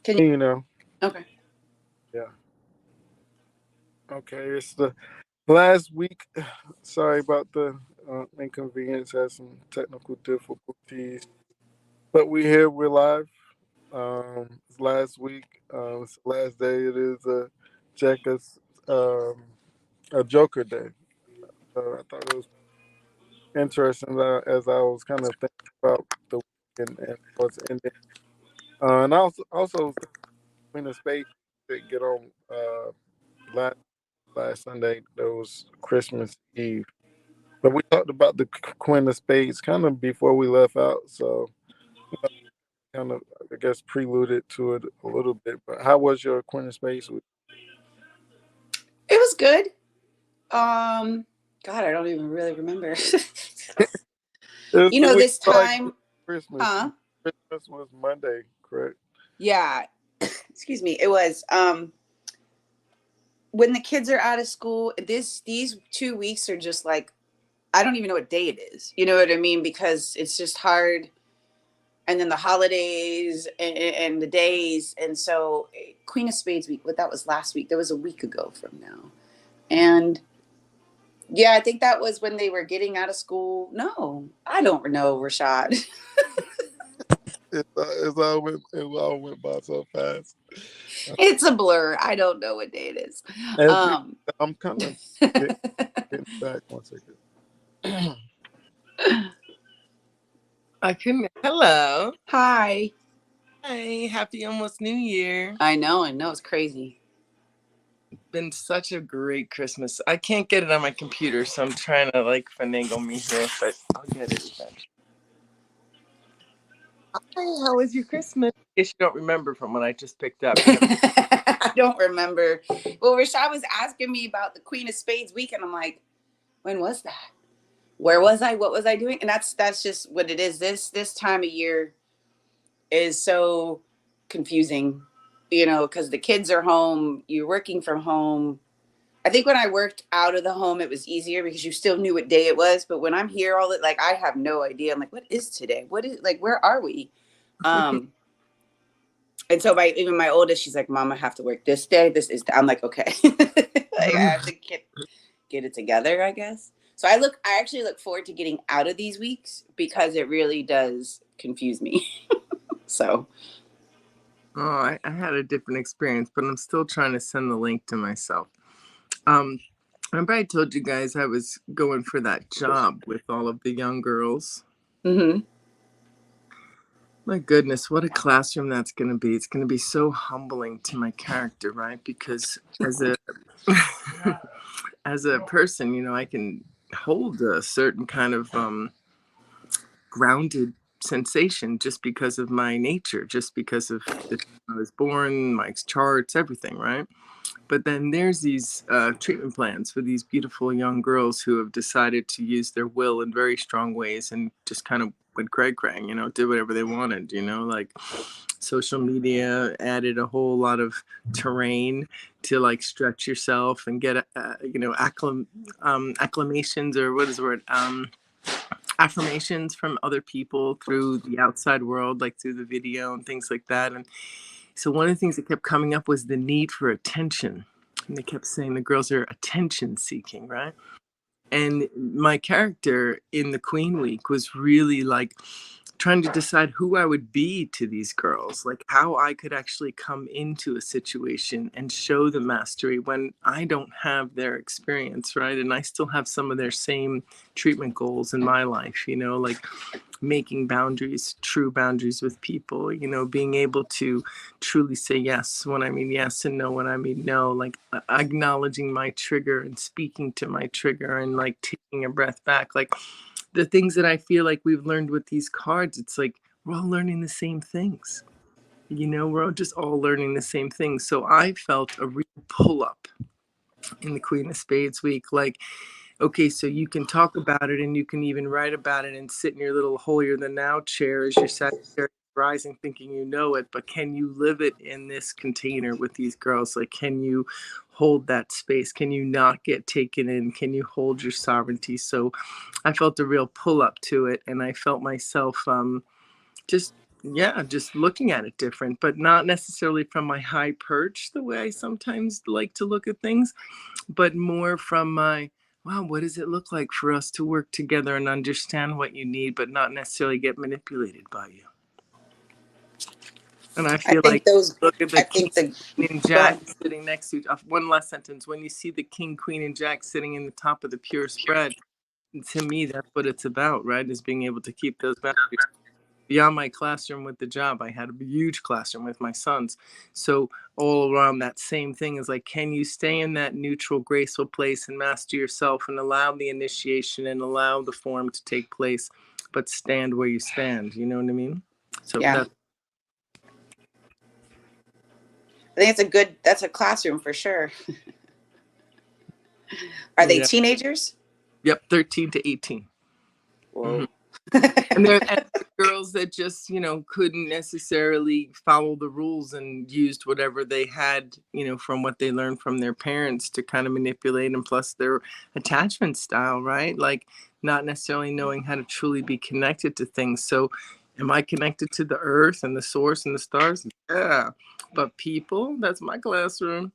Can You know, Okay. yeah. Okay, it's the last week. Sorry about the inconvenience. Had some technical difficulties, but we here. We're live. It's last week. It's the last day. It is Jacka's um, a Joker Day. So I thought it was interesting as I was kind of thinking about the week and what's ending. And I also was thinking Queen of Spades did get on last Sunday. That was Christmas Eve. But we talked about the Queen of Spades kind of before we left out, so kind of I guess preluded to it a little bit. But how was your Queen of Spades week? It was good. God, I don't even really remember. It was the week This like time, Christmas. huh? Christmas was Monday, correct? Yeah. Excuse me. It was when the kids are out of school, these 2 weeks are just like I don't even know what day it is. You know what I mean? Because it's just hard. And then the holidays and the days. And so Queen of Spades week, what that was last week, that was a week ago from now. And yeah, I think that was when they were getting out of school. No, I don't know, Rashad. It all went by so fast. It's a blur. I don't know what day it is. As you, Um, I'm kind of getting back 1 second. I couldn't. Hello. Hi. Hi. Happy almost New Year. I know. It's crazy. Been such a great Christmas. I can't get it on my computer, so I'm trying to finagle me here, but I'll get it eventually. Hi, how was your Christmas? In case you don't remember from what I just picked up. I don't remember. Well, Rashad was asking me about the Queen of Spades week, and I'm like, when was that? Where was I? What was I doing? And that's just what it is. This time of year is so confusing, because the kids are home, you're working from home. I think when I worked out of the home, it was easier because you still knew what day it was. But when I'm here, I have no idea. I'm like, what is today? What is where are we? Um, and so even my oldest, she's like, Mom, I have to work this day. I'm like, okay, I have to get it together, I guess. So I actually look forward to getting out of these weeks because it really does confuse me. So. Oh, I had a different experience, but I'm still trying to send the link to myself. Remember I told you guys I was going for that job with all of the young girls? Mm-hmm. My goodness, what a classroom that's going to be. It's going to be so humbling to my character, right? Because as a as a person, I can hold a certain kind of grounded sensation just because of my nature, just because of the time I was born, my charts, everything, right? But then there's these treatment plans for these beautiful young girls who have decided to use their will in very strong ways and just kind of went cray-crang, did whatever they wanted, like social media added a whole lot of terrain to stretch yourself and get, acclamations, or what is the word? Affirmations from other people through the outside world, like through the video and things like that. And so one of the things that kept coming up was the need for attention. And they kept saying the girls are attention seeking, right? And my character in the Queen Week was really trying to decide who I would be to these girls, how I could actually come into a situation and show the mastery when I don't have their experience, right? And I still have some of their same treatment goals in my life, making boundaries, true boundaries with people, being able to truly say yes when I mean yes and no when I mean no, acknowledging my trigger and speaking to my trigger and taking a breath back. The things that I feel like we've learned with these cards, it's we're all learning the same things. We're just all learning the same things. So I felt a real pull up in the Queen of Spades week. Okay, so you can talk about it and you can even write about it and sit in your little holier than thou chair as you're Sagittarius rising thinking you know it, but can you live it in this container with these girls? Can you hold that space? Can you not get taken in? Can you hold your sovereignty? So I felt a real pull up to it, and I felt myself just yeah, just looking at it different, but not necessarily from my high perch, the way I sometimes like to look at things, but more from my, wow, what does it look like for us to work together and understand what you need, but not necessarily get manipulated by you. And I I feel like, think those, look at the I king think the, and go jack ahead. sitting next to, one last sentence, when you see the king, queen, and jack sitting in the top of the pure spread, to me, that's what it's about, right? Is being able to keep those boundaries. Beyond my classroom with the job, I had a huge classroom with my sons. So all around that same thing is like, can you stay in that neutral, graceful place and master yourself and allow the initiation and allow the form to take place, but stand where you stand? You know what I mean? So Yeah. that's, I think that's a classroom for sure. Are they yeah. teenagers? Yep, 13 to 18. Whoa. And they're girls that just, couldn't necessarily follow the rules and used whatever they had, from what they learned from their parents to kind of manipulate, and plus their attachment style, right? Like not necessarily knowing how to truly be connected to things. So am I connected to the earth and the source and the stars? Yeah. But people, that's my classroom.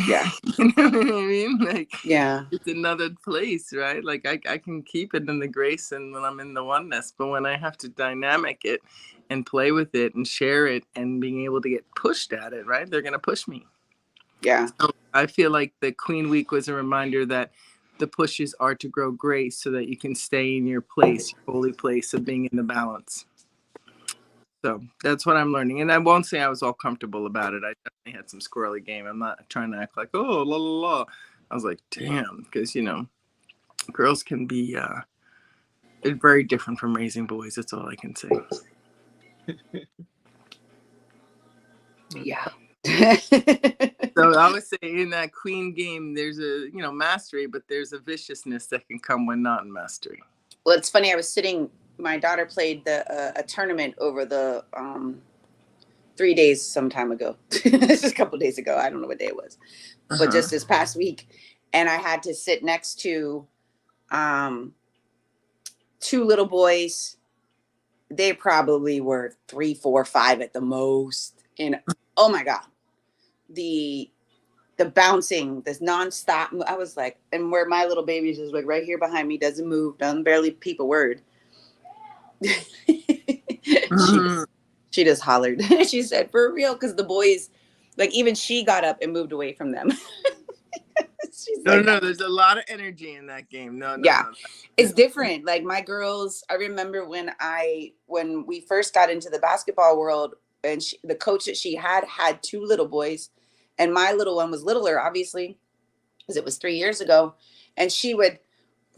Yeah. You know what I mean? Like, Yeah. it's another place, right? Like I can keep it in the grace and when I'm in the oneness, but when I have to dynamic it and play with it and share it and being able to get pushed at it, right? They're going to push me. Yeah. So I feel like the Queen Week was a reminder that the pushes are to grow grace so that you can stay in your place, your holy place of being in the balance. So that's what I'm learning. And I won't say I was all comfortable about it. I definitely had some squirrely game. I'm not trying to act like, oh, la, la, la. I was like, damn, because, girls can be very different from raising boys. That's all I can say. Yeah. So I would say in that queen game, there's a, mastery, but there's a viciousness that can come when not in mastery. Well, it's funny. My daughter played a tournament over the 3 days some time ago. It's just a couple of days ago. I don't know what day it was, but just this past week. And I had to sit next to two little boys. They probably were 3, 4, 5 at the most. And oh my God, the bouncing, this nonstop. I was like, and where my little baby's just like right here behind me, doesn't move, doesn't barely peep a word. She just hollered. She said, "For real," because the boys, like even she got up and moved away from them. She's No, like, no, there's a lot of energy in that game. No, yeah, no. it's different. Like my girls, I remember when we first got into the basketball world, and the coach that she had two little boys, and my little one was littler, obviously, because it was 3 years ago, and she would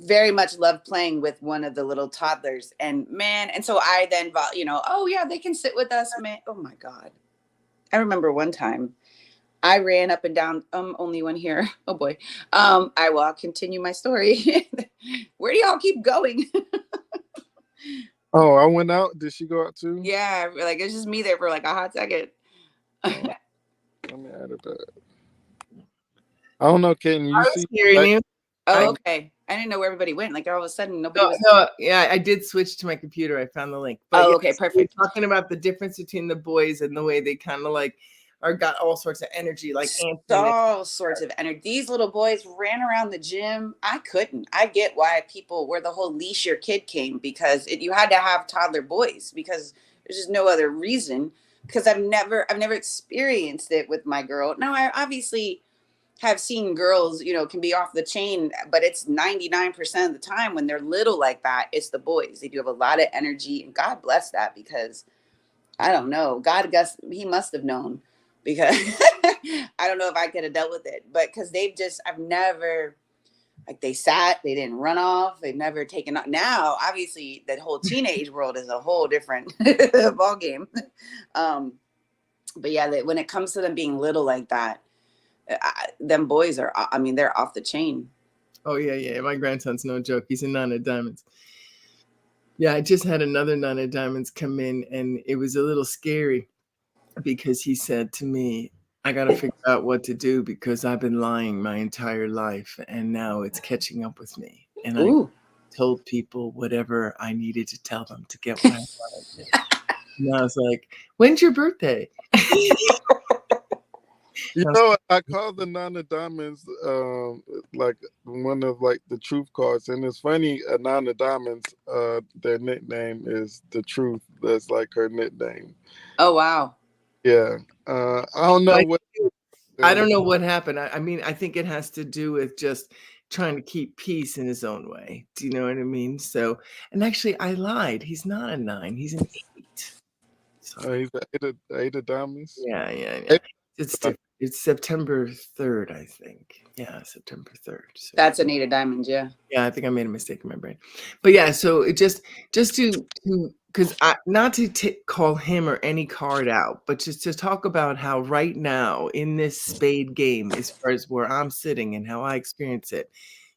very much love playing with one of the little toddlers. And man, and so I then, oh yeah, they can sit with us, man. Oh my God. I remember one time I ran up and down, only one here. Oh boy. I'll continue my story. Where do y'all keep going? Oh, I went out. Did she go out too? Yeah, like it's just me there for like a hot second. Let me add it back. I don't know, Ken. You I was see? hearing you. Oh, okay. I didn't know where everybody went. Like all of a sudden, nobody was. No, yeah, I did switch to my computer. I found the link. But okay, perfect. We're talking about the difference between the boys and the way they kind of like got all sorts of energy, like all sorts of energy. These little boys ran around the gym. I couldn't. I get why where the whole leash your kid came, because you had to have toddler boys, because there's just no other reason. Because I've never experienced it with my girl. Now I obviously have seen girls, can be off the chain, but it's 99% of the time when they're little like that, it's the boys. They do have a lot of energy, and God bless that, because I don't know. He must have known, because I don't know if I could have dealt with it, but because I've never, like they didn't run off. They've never taken off. Now, obviously the whole teenage world is a whole different ball game. But yeah, when it comes to them being little like that, them boys are, they're off the chain. Oh yeah. My grandson's no joke. He's a 9 of diamonds. Yeah, I just had another 9 of diamonds come in, and it was a little scary because he said to me, I got to figure out what to do because I've been lying my entire life and now it's catching up with me. And I told people whatever I needed to tell them to get what I wanted. And I was like, when's your birthday? You know, I call the nine of diamonds like one of like the truth cards, and it's funny. A nine of diamonds, their nickname is the truth. That's like her nickname. Oh wow. Yeah, I don't know what. I don't know what happened. I mean, I think it has to do with just trying to keep peace in his own way. Do you know what I mean? So, and actually, I lied. He's not a 9. He's an 8. Sorry. He's the eight of diamonds. Yeah. It's different. It's September 3rd, I think. Yeah, September 3rd. So, That's an 8 of diamonds, yeah. yeah, I think I made a mistake in my brain. But yeah, so it just to because not to call him or any card out, but just to talk about how right now in this spade game, as far as where I'm sitting and how I experience it,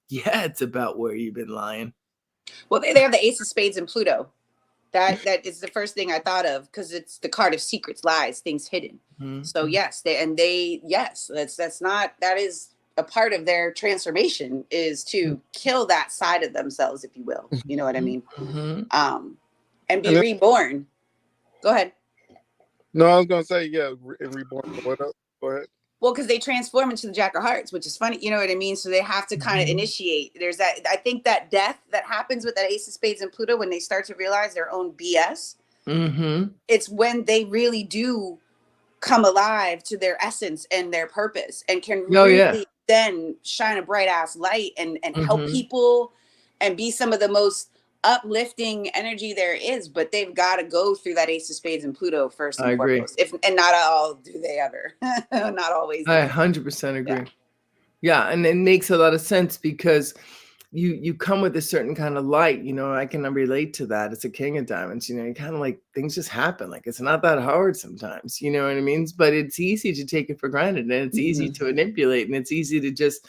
yeah, it's about where you've been lying. Well, they have the Ace of Spades and Pluto. That is the first thing I thought of because it's the card of secrets, lies, things hidden. Mm-hmm. So yes, that is a part of their transformation is to kill that side of themselves, if you will. You know what I mean? Mm-hmm. And be reborn. Go ahead. No, I was gonna say yeah, and reborn. What else? Go ahead. Well, because they transform into the Jack of Hearts, which is funny. You know what I mean? So they have to kind of initiate. There's that. I think that death that happens with that Ace of Spades and Pluto when they start to realize their own BS. Mm-hmm. It's when they really do come alive to their essence and their purpose and can really then shine a bright ass light and help people and be some of the most uplifting energy there is, but they've got to go through that Ace of Spades and Pluto first and foremost. And not all do they ever. Not always. I 100% agree. Yeah, and it makes a lot of sense because you come with a certain kind of light, you know. I can relate to that. It's a King of Diamonds, you know. You kind of like things just happen. Like it's not that hard sometimes, you know what I mean? But it's easy to take it for granted, and it's easy to manipulate, and it's easy to just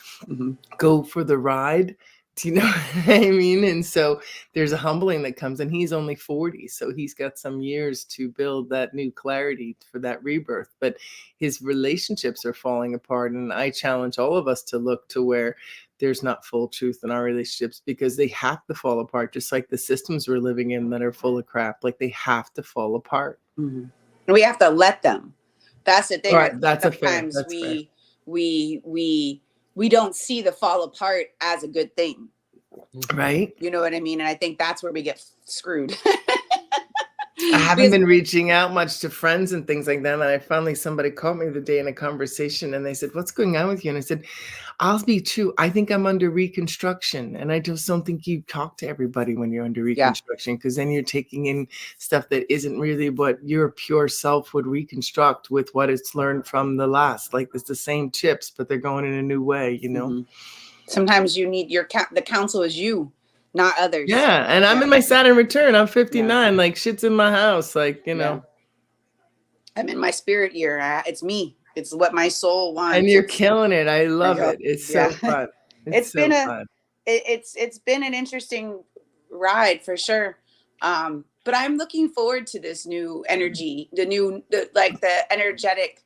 go for the ride. Do you know what I mean? And so there's a humbling that comes, and he's only 40, so he's got some years to build that new clarity for that rebirth. But his relationships are falling apart, and I challenge all of us to look to where there's not full truth in our relationships because they have to fall apart, just like the systems we're living in that are full of crap. Like they have to fall apart. And we have to let them. That's the thing. Right, that's sometimes we don't see the fall apart as a good thing. Right. You know what I mean? And I think that's where we get screwed. I haven't been reaching out much to friends and things like that. And I finally, somebody called me the other day in a conversation and they said, what's going on with you? And I said, I'll be true. I think I'm under reconstruction. And I just don't think you talk to everybody when you're under reconstruction because then you're taking in stuff that isn't really what your pure self would reconstruct with what it's learned from the last. Like it's the same chips, but they're going in a new way, you know? Sometimes you need the counsel is you, not others. Yeah. And I'm in my Saturn return. I'm 59. Like shit's in my house. Like, you know. I'm in my spirit year. It's me. It's what my soul wants. And you're killing it. I love it. It's so fun. It's been an interesting ride for sure. But I'm looking forward to this new energy, the energetic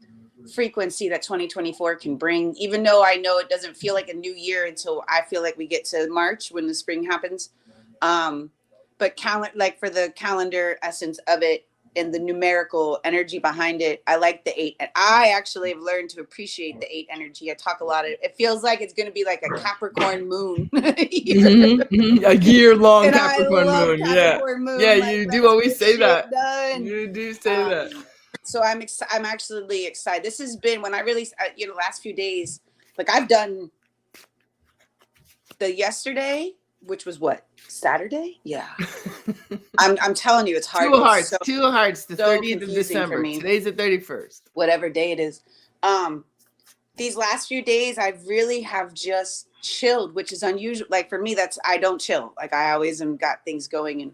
frequency that 2024 can bring, even though I know it doesn't feel like a new year until I feel like we get to March when the spring happens. But for the calendar essence of it and the numerical energy behind it, I like the 8. And I actually have learned to appreciate the 8 energy. I talk a lot. It feels like it's going to be like a Capricorn moon. A year-long Capricorn moon. Moon. Yeah, like, you do always say that. You do say that. So I'm actually excited. This has been when I really, last few days, like I've done the yesterday, which was what, Saturday? Yeah. I'm telling you, it's hard. Two hearts, the 30th of December. Today's the 31st. Whatever day it is. These last few days, I really have just chilled, which is unusual. Like for me, I don't chill. Like I always am got things going. And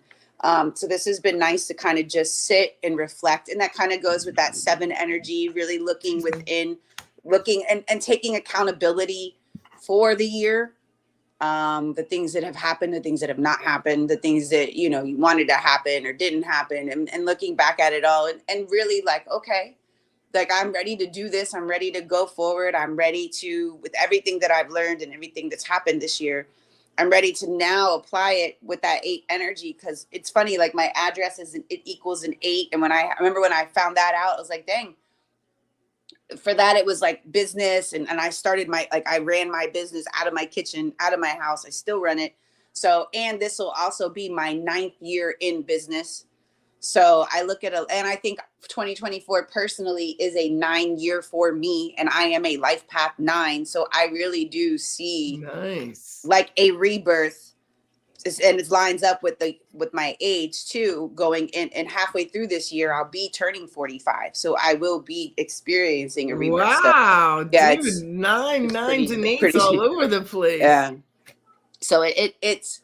so this has been nice to kind of just sit and reflect. And that kind of goes with that 7 energy, really looking within, and taking accountability for the year. The things that have happened, the things that have not happened, the things that, you wanted to happen or didn't happen, and looking back at it all and really like, okay, like I'm ready to do this. I'm ready to go forward. I'm ready to, with everything that I've learned and everything that's happened this year, I'm ready to now apply it with that 8 energy, because it's funny, like my address it equals an 8. And I remember when I found that out, I was like, dang, for that it was like business, and I started I ran my business out of my kitchen, out of my house. I still run it. So, and this will also be my 9th year in business. So I look at and I think 2024 personally is a 9 year for me, and I am a life path 9. So I really do see like a rebirth, and it lines up with my age too, going in, and halfway through this year I'll be turning 45, so I will be experiencing a rebirth. Wow, So, yeah, dude, it's 9 nines and 8s pretty, all over the place. Yeah, so it's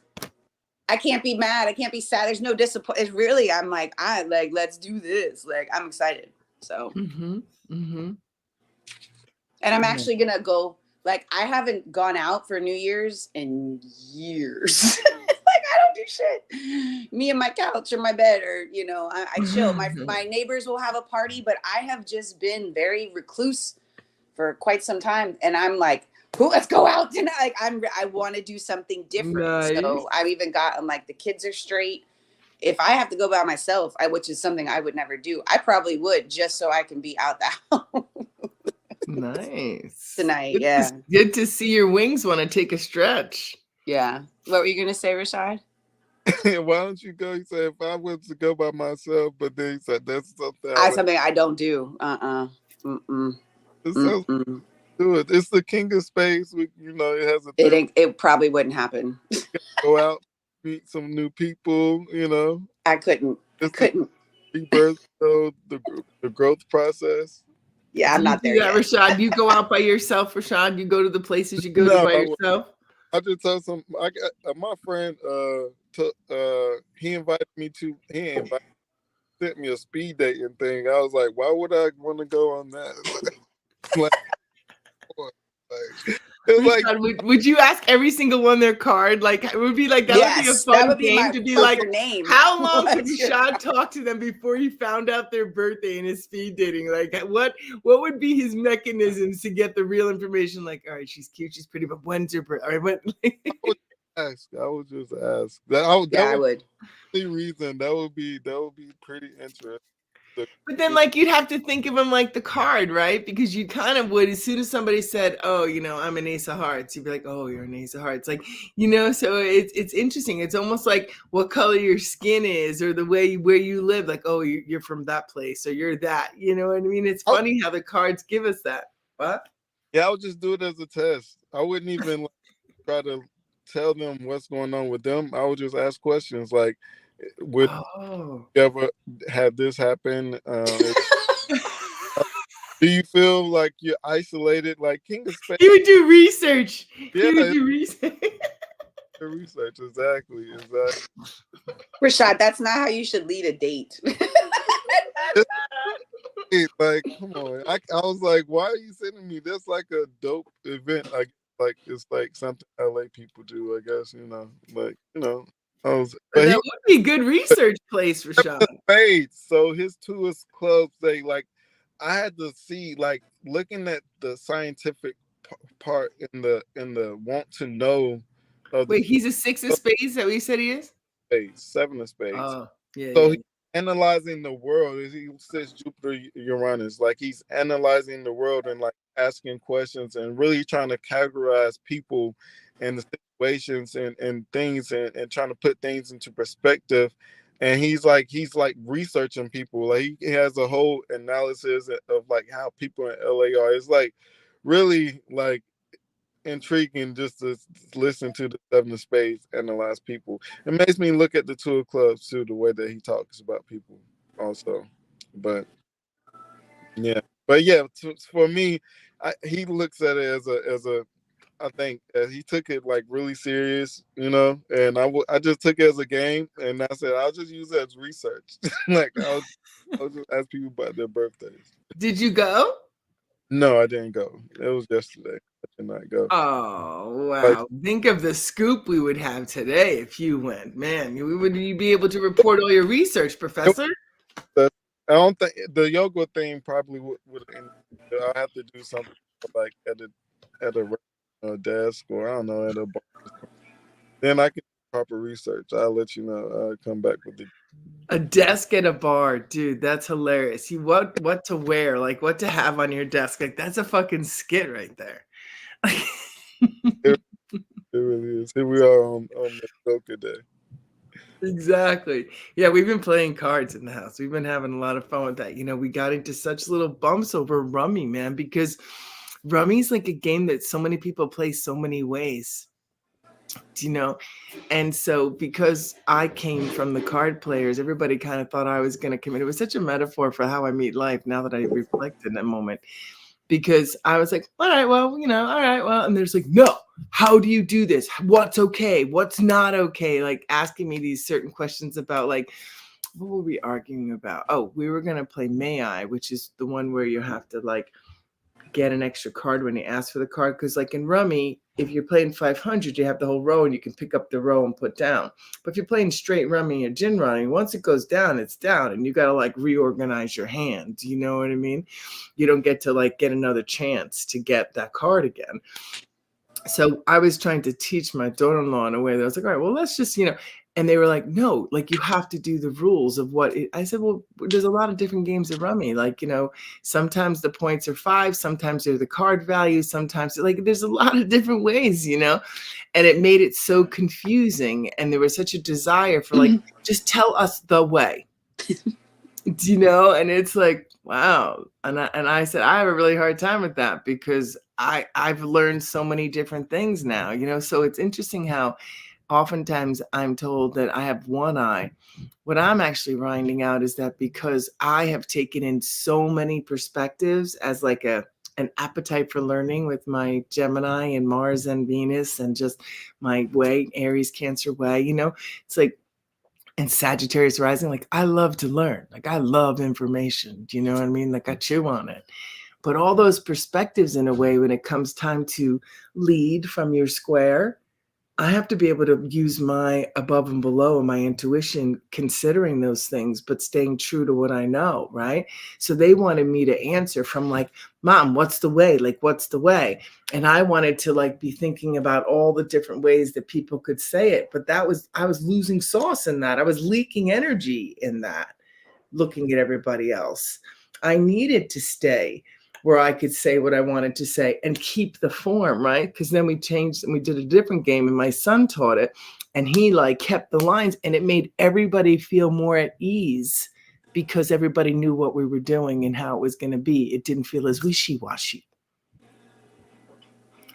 I can't be mad, I can't be sad, there's no disappointment. It's really, I'm like, let's do this, like I'm excited. So and I'm actually gonna go, like I haven't gone out for New Year's in years. Like I don't do shit. Me and my couch or my bed, or I chill. My neighbors will have a party, but I have just been very recluse for quite some time, and I'm like, let's go out tonight. Like I want to do something different. Nice. So I've even gotten, like, the kids are straight. If I have to go by myself, which is something I would never do, I probably would, just so I can be out the house. Nice. Tonight. Good to see your wings want to take a stretch. Yeah. What were you gonna say, Rashad? Why don't you go? He said, if I was to go by myself, but then he said that's something something I don't do. Do it. It's the king of spades. It has a it probably wouldn't happen. Go out, meet some new people. I couldn't. Rebirth, the growth process. Yeah, I'm not there yet. Rashad, you go out by yourself, Rashad? You go to the places you go to by yourself? I just tell some. I got my friend. He invited me to. Sent me a speed dating thing. I was like, why would I want to go on that? Would you ask every single one their card? Like, it would be like, that would be a fun game to be like, how long could Rashad talk to them before he found out their birthday and his speed dating? Like, what would be his mechanisms to get the real information? Like, all right, she's cute, she's pretty, but when's her birthday? All right, I would just ask. I would. The reason that would be pretty interesting. But then, like, you'd have to think of him like the card, right? Because you kind of would, as soon as somebody said, oh, I'm an ace of hearts, you'd be like, oh, you're an ace of hearts. Like, so it's interesting. It's almost like what color your skin is, or the way where you live. Like, oh, you're from that place, or you're that. You know what I mean? It's funny how the cards give us that. What? Yeah, I would just do it as a test. I wouldn't even try to tell them what's going on with them. I would just ask questions like, would you ever had this happen? Do you feel like you're isolated? Like King of Spades. He would do research. Yeah, he would do research. Research, exactly. Rashad, that's not how you should lead a date. Like, come on. I was like, why are you sending me? That's like a dope event. Like it's like something LA people do, I guess. That would be a good research place, Rashad. Spades. So his tourist clubs, they like. I had to see, like, looking at the scientific part in the want to know. Wait, he's a 6 of spades. Is that what you said he is? Spades, 7 of spades. Oh, yeah. So he's analyzing the world. He says Jupiter, Uranus. Like, he's analyzing the world and like asking questions and really trying to categorize people and the situations and things and trying to put things into perspective. And he's like researching people. Like, he has a whole analysis of like how people in LA are. It's like really like intriguing just to listen to the 7 of spades analyze people. It makes me look at the 2 of clubs too, the way that he talks about people also. But yeah, for me, he looks at it as a I think he took it like really serious, and I just took it as a game, and I said I'll just use it as research. Like I'll just ask people about their birthdays. Did you go? No, I didn't go. It was yesterday. I did not go. Oh wow! Think of the scoop we would have today if you went, man. Would you be able to report all your research, Professor? I don't think the yoga thing probably would. I'll have to do something like at a desk, or I don't know, at a bar. then I can do proper research. I'll let you know. I'll come back with the A desk at a bar, dude. That's hilarious. You what to wear, like what to have on your desk. Like that's a fucking skit right there. it, it really is. Here we are on the Joker Day. Exactly. Yeah, we've been playing cards in the house. We've been having a lot of fun with that. You know, we got into such little bumps over Rummy, man, because Rummy's like a game that so many people play so many ways. You know, and so because I came from the card players, everybody kind of thought I was going to come in. It was such a metaphor for how I meet life now that I reflect in that moment, because I was like, all right, well, you know, all right, well, and there's like, no, how do you do this? What's okay? What's not okay? Like asking me these certain questions about like, what were we arguing about? Oh, we were going to play May I, which is the one where you have to like get an extra card when you ask for the card. Because like in Rummy, if you're playing 500, you have the whole row and you can pick up the row and put down. But if you're playing straight Rummy or gin Rummy, once it goes down, it's down, and you got to like reorganize your hand. You know what I mean? You don't get to like get another chance to get that card again. So I was trying to teach my daughter-in-law in a way that I was like, all right, well, let's just, you know, and they were like, no, like you have to do the rules of what it, I said, well, there's a lot of different games of Rummy. Like, you know, sometimes the points are 5, sometimes they're the card value, sometimes like there's a lot of different ways, you know, and it made it so confusing. And there was such a desire for like, just tell us the way, you know, and it's like, wow. And I said, I have a really hard time with that because I've learned so many different things now, you know, so it's interesting how oftentimes I'm told that I have one eye. What I'm actually finding out is that because I have taken in so many perspectives as like an appetite for learning with my Gemini and Mars and Venus and just my way, Aries, Cancer way, you know, it's like, and Sagittarius rising, like I love to learn, like I love information. Do you know what I mean? Like I chew on it. But all those perspectives in a way, when it comes time to lead from your square, I have to be able to use my above and below and my intuition, considering those things, but staying true to what I know, right? So they wanted me to answer from like, Mom, what's the way? Like, what's the way? And I wanted to like be thinking about all the different ways that people could say it. But I was losing sauce in that. I was leaking energy in that, looking at everybody else. I needed to stay where I could say what I wanted to say and keep the form, right? Because then we changed and we did a different game and my son taught it and he like kept the lines and it made everybody feel more at ease because everybody knew what we were doing and how it was going to be. It didn't feel as wishy-washy.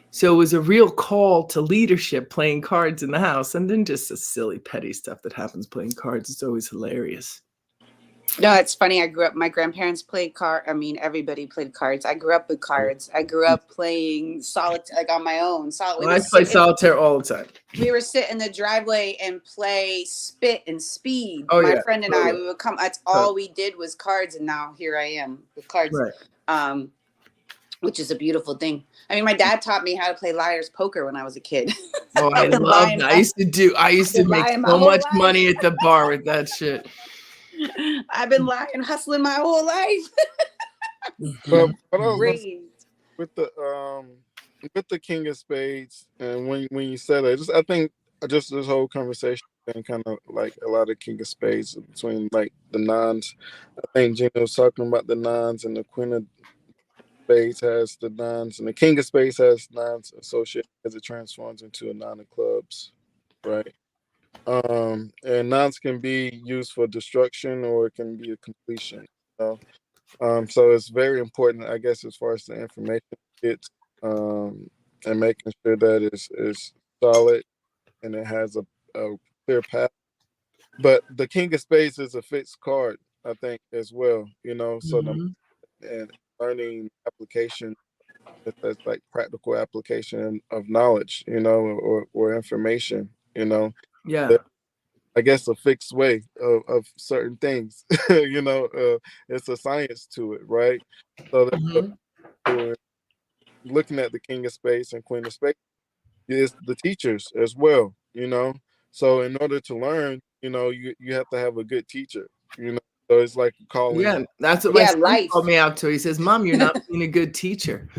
So it was a real call to leadership playing cards in the house, and then just the silly petty stuff that happens playing cards. It's always hilarious. No, it's funny. I grew up, my grandparents played everybody played cards. I grew up with cards. I grew up playing solitaire, like on my own. I play solitaire all the time. We were sit in the driveway and play spit and speed. Oh, my yeah. friend and I, we would come. That's all we did was cards, and now here I am with cards, right. Which is a beautiful thing. I mean, my dad taught me how to play liar's poker when I was a kid. Oh, I love that. I used to make so much money at the bar with that shit. I've been lying, hustling my whole life. But with the King of Spades, and when you said it, I think this whole conversation been kind of like a lot of King of Spades between like the nines. I think Gina was talking about the nines, and the Queen of Spades has the nines, and the King of Spades has nines associated as it transforms into a nine of clubs, right? And nines can be used for destruction or it can be a completion. So it's very important, I guess, as far as the information gets, and making sure that is solid and it has a clear path. But the King of Spades is a fixed card, I think, as well. You know, so and learning application, that's like practical application of knowledge, you know, or information, you know. Yeah. I guess a fixed way of certain things, you know, it's a science to it, right? So that looking at the King of Spades and Queen of Spades is the teachers as well, you know. So in order to learn, you know, you have to have a good teacher, you know. So it's like calling. Yeah, that's what my son called me out to. He says, "Mom, you're not being a good teacher."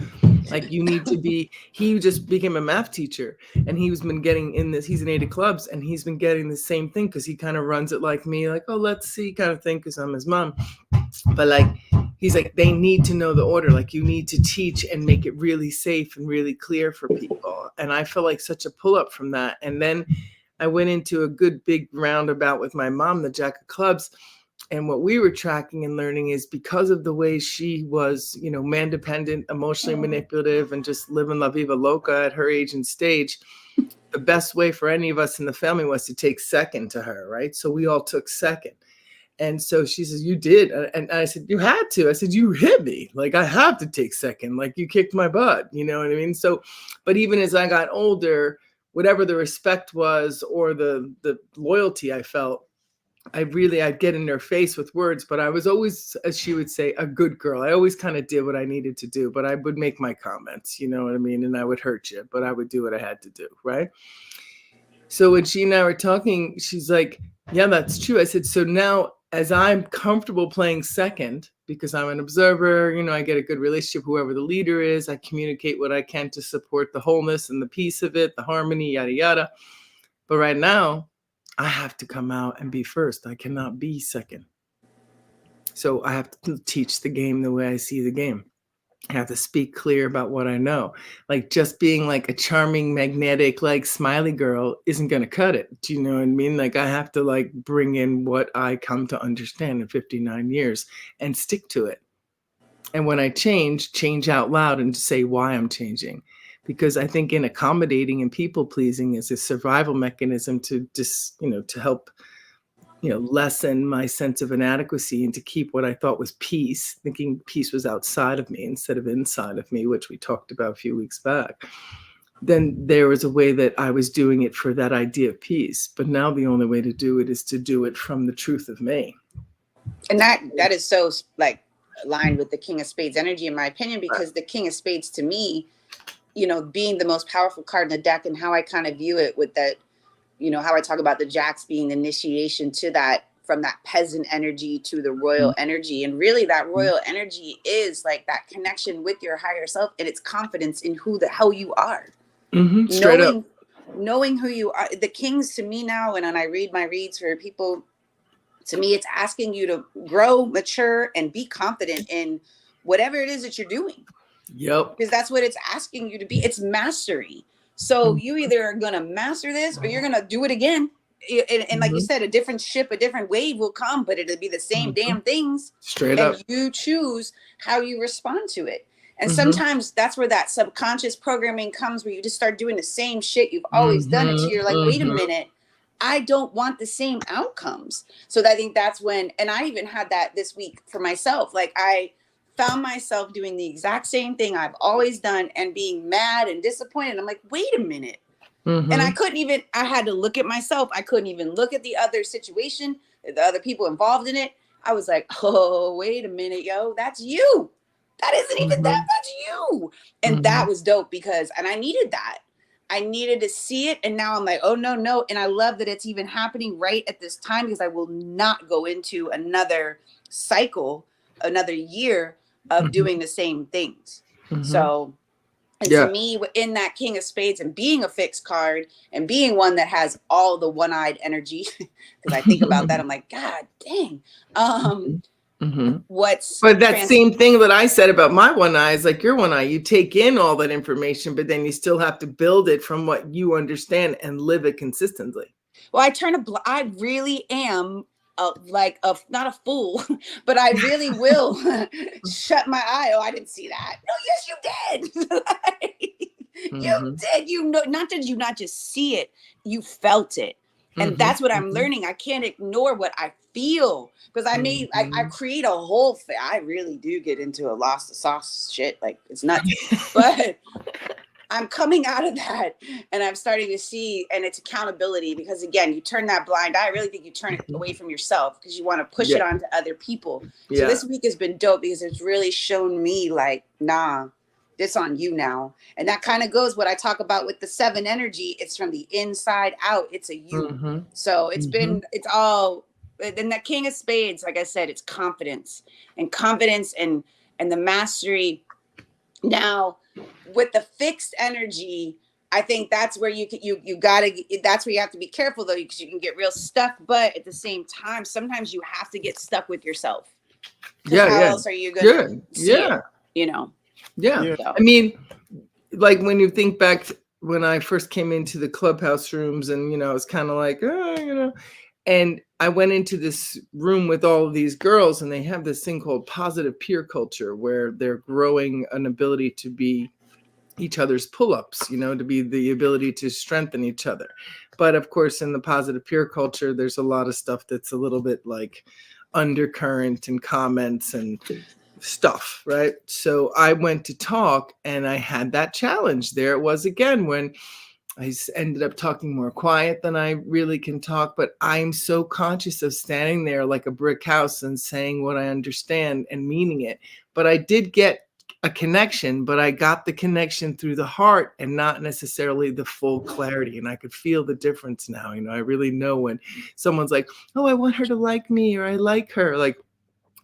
Like you need to be, he just became a math teacher and he's been getting in this, he's in 8 of clubs and he's been getting the same thing because he kind of runs it like me, like, oh, let's see kind of thing because I'm his mom. But like, he's like, they need to know the order. Like you need to teach and make it really safe and really clear for people. And I feel like such a pull up from that. And then I went into a good big roundabout with my mom, the Jack of Clubs. And what we were tracking and learning is because of the way she was, you know, man dependent, emotionally manipulative, and just living La Viva Loca at her age and stage, the best way for any of us in the family was to take second to her, right? So we all took second. And so she says, you did. And I said, you had to. I said, you hit me. Like, I have to take second. Like, you kicked my butt. You know what I mean? So, but even as I got older, whatever the respect was or the loyalty I felt, I'd get in her face with words, but I was always, as she would say, a good girl. I always kind of did what I needed to do, but I would make my comments, you know what I mean? And I would hurt you, but I would do what I had to do, right? So when she and I were talking, she's like, yeah, that's true. I said, so now as I'm comfortable playing second, because I'm an observer, you know, I get a good relationship, whoever the leader is, I communicate what I can to support the wholeness and the peace of it, the harmony, yada, yada. But right now, I have to come out and be first. I cannot be second. So I have to teach the game the way I see the game. I have to speak clear about what I know. Like just being like a charming, magnetic, like smiley girl isn't going to cut it. Do you know what I mean? Like I have to like bring in what I come to understand in 59 years and stick to it. And when I change out loud and say why I'm changing. Because I think in accommodating and people pleasing is a survival mechanism to just, you know, to help, you know, lessen my sense of inadequacy and to keep what I thought was peace, thinking peace was outside of me instead of inside of me, which we talked about a few weeks back. Then there was a way that I was doing it for that idea of peace. But now the only way to do it is to do it from the truth of me. And that is so like aligned with the King of Spades energy, in my opinion, because the King of Spades to me, you know, being the most powerful card in the deck and how I kind of view it with that, you know, how I talk about the jacks being the initiation to that, from that peasant energy to the royal energy. And really that royal energy is like that connection with your higher self and its confidence in who the hell you are. Straight up. Knowing who you are. The kings to me now, and when I read my reads for people, to me, it's asking you to grow, mature, and be confident in whatever it is that you're doing. Yep. Because that's what it's asking you to be. It's mastery. So you either are going to master this or you're going to do it again. And like you said, a different ship, a different wave will come, but it'll be the same damn things. Straight up. And you choose how you respond to it. And sometimes that's where that subconscious programming comes, where you just start doing the same shit you've always done until you're like, wait a minute, I don't want the same outcomes. So I think that's when, and I even had that this week for myself. Like I found myself doing the exact same thing I've always done and being mad and disappointed. I'm like, wait a minute. And I couldn't even, I had to look at myself. I couldn't even look at the other situation, the other people involved in it. I was like, oh, wait a minute, yo, that's you. That isn't even that, that's you. And that was dope because, and I needed that. I needed to see it. And now I'm like, oh, no. And I love that it's even happening right at this time because I will not go into another cycle, another year of doing the same things. So, and to me, in that King of Spades and being a fixed card and being one that has all the one-eyed energy, because I think about that, I'm like, God dang. But that same thing that I said about my one eye is like your one eye. You take in all that information, but then you still have to build it from what you understand and live it consistently. Well, I really am not a fool, but I really will shut my eye. Oh, I didn't see that. No, yes, you did. You did. You know, not did you not just see it, you felt it. And that's what I'm learning. I can't ignore what I feel because I create a whole thing. I really do get into a lost the sauce shit. Like it's nuts, but I'm coming out of that and I'm starting to see, and it's accountability because again, you turn that blind eye. I really think you turn it away from yourself because you want to push it onto other people. So this week has been dope because it's really shown me like, nah, this on you now. And that kind of goes what I talk about with the 7 energy. It's from the inside out. It's a you. So it's it's all, and that King of Spades, like I said, it's confidence and the mastery. Now, with the fixed energy, I think that's where you gotta, that's where you have to be careful though, because you can get real stuck. But at the same time, sometimes you have to get stuck with yourself, because Yeah, how yeah. else are you gonna Good. see Yeah. it? You know. Yeah. Yeah. So. I mean, like when you think back when I first came into the clubhouse rooms, and you know, I was kind of like, oh, you know, and I went into this room with all of these girls, and they have this thing called positive peer culture, where they're growing an ability to be each other's pull-ups, you know, to be the ability to strengthen each other. But of course, in the positive peer culture, there's a lot of stuff that's a little bit like undercurrent and comments and stuff, right? So I went to talk, and I had that challenge. There it was again, when I ended up talking more quiet than I really can talk, but I'm so conscious of standing there like a brick house and saying what I understand and meaning it. But I did get a connection, but I got the connection through the heart and not necessarily the full clarity. And I could feel the difference now. You know, I really know when someone's like, oh, I want her to like me, or I like her. Like,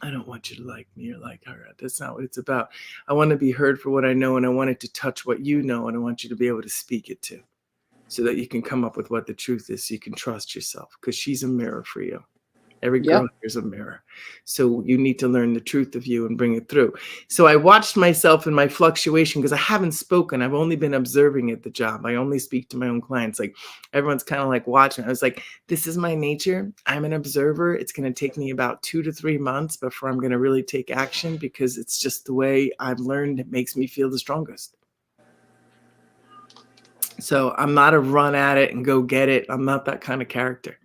I don't want you to like me or like her. That's not what it's about. I want to be heard for what I know, and I want it to touch what you know, and I want you to be able to speak it to, so that you can come up with what the truth is, so you can trust yourself, because she's a mirror for you. Every girl Yep. here's a mirror. So you need to learn the truth of you and bring it through. So I watched myself in my fluctuation, because I haven't spoken. I've only been observing at the job. I only speak to my own clients. Like, everyone's kind of like watching. I was like, this is my nature. I'm an observer. It's going to take me about 2 to 3 months before I'm going to really take action, because it's just the way I've learned. It makes me feel the strongest. So I'm not a run at it and go get it. I'm not that kind of character.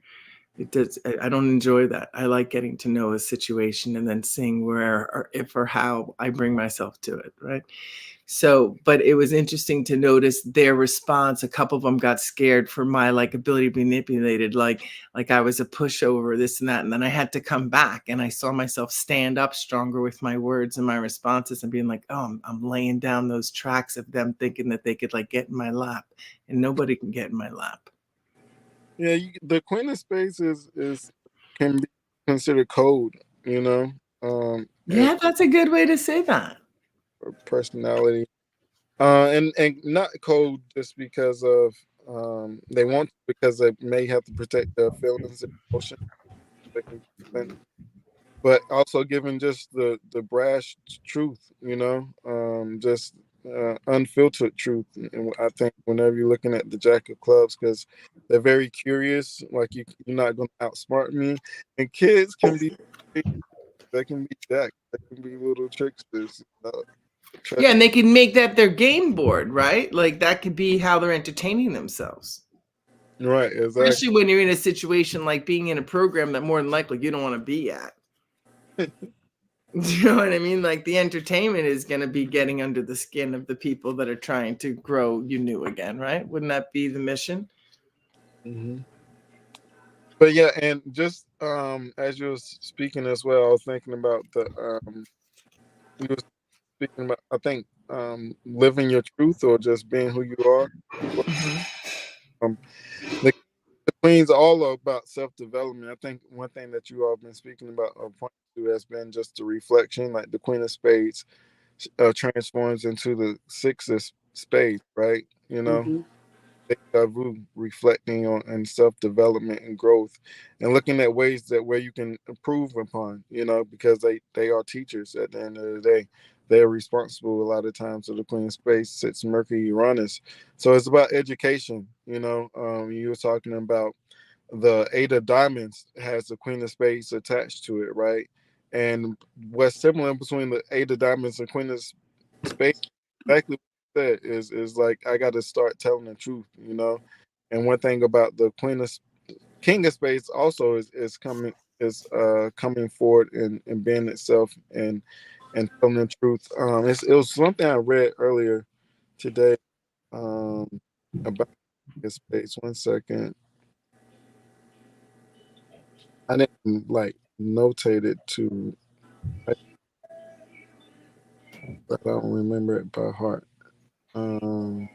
It does. I don't enjoy that. I like getting to know a situation and then seeing where or if or how I bring myself to it, right? So, but it was interesting to notice their response. A couple of them got scared for my like ability to be manipulated, like I was a pushover, this and that. And then I had to come back, and I saw myself stand up stronger with my words and my responses, and being like, oh, I'm laying down those tracks of them thinking that they could like get in my lap, and nobody can get in my lap. Yeah, the Queen of Spades is can be considered cold, you know, and Yeah, that's a good way to say that. personality, and not cold just because of they want to, because they may have to protect their feelings and emotions. They can be defensive, but also giving just the brash truth, you know, just unfiltered truth. And I think whenever you're looking at the Jack of Clubs, because they're very curious, like you're not going to outsmart me. And kids can be, they can be jacks, they can be little tricksters. Yeah, and they can make that their game board, right? Like that could be how they're entertaining themselves. Right, exactly. Especially when you're in a situation like being in a program that more than likely you don't want to be at. You know what I mean? Like the entertainment is going to be getting under the skin of the people that are trying to grow you new again, right? Wouldn't that be the mission? Mm-hmm. But yeah, and just as you were speaking as well, I was thinking about you were speaking about, I think, living your truth or just being who you are. Um, the, the Queen's all about self development. I think one thing that you all been speaking about or pointing to has been just the reflection, like the Queen of Spades transforms into the Six of Spades, right? You know, Mm-hmm. deja vu, reflecting on and self development and growth, and looking at ways that where you can improve upon. You know, because they are teachers at the end of the day. They're responsible a lot of times. So the Queen of Spades sits Mercury Uranus, so it's about education. You know, you were talking about the Eight of Diamonds has the Queen of Spades attached to it, right? And what's similar between the Eight of Diamonds and Queen of Spades, exactly what you said, is like I got to start telling the truth, you know. And one thing about the King of Spades also is coming forward and being itself and telling the truth. It was something I read earlier today um about his space. One second. I didn't like notate it to, but I don't remember it by heart. Um,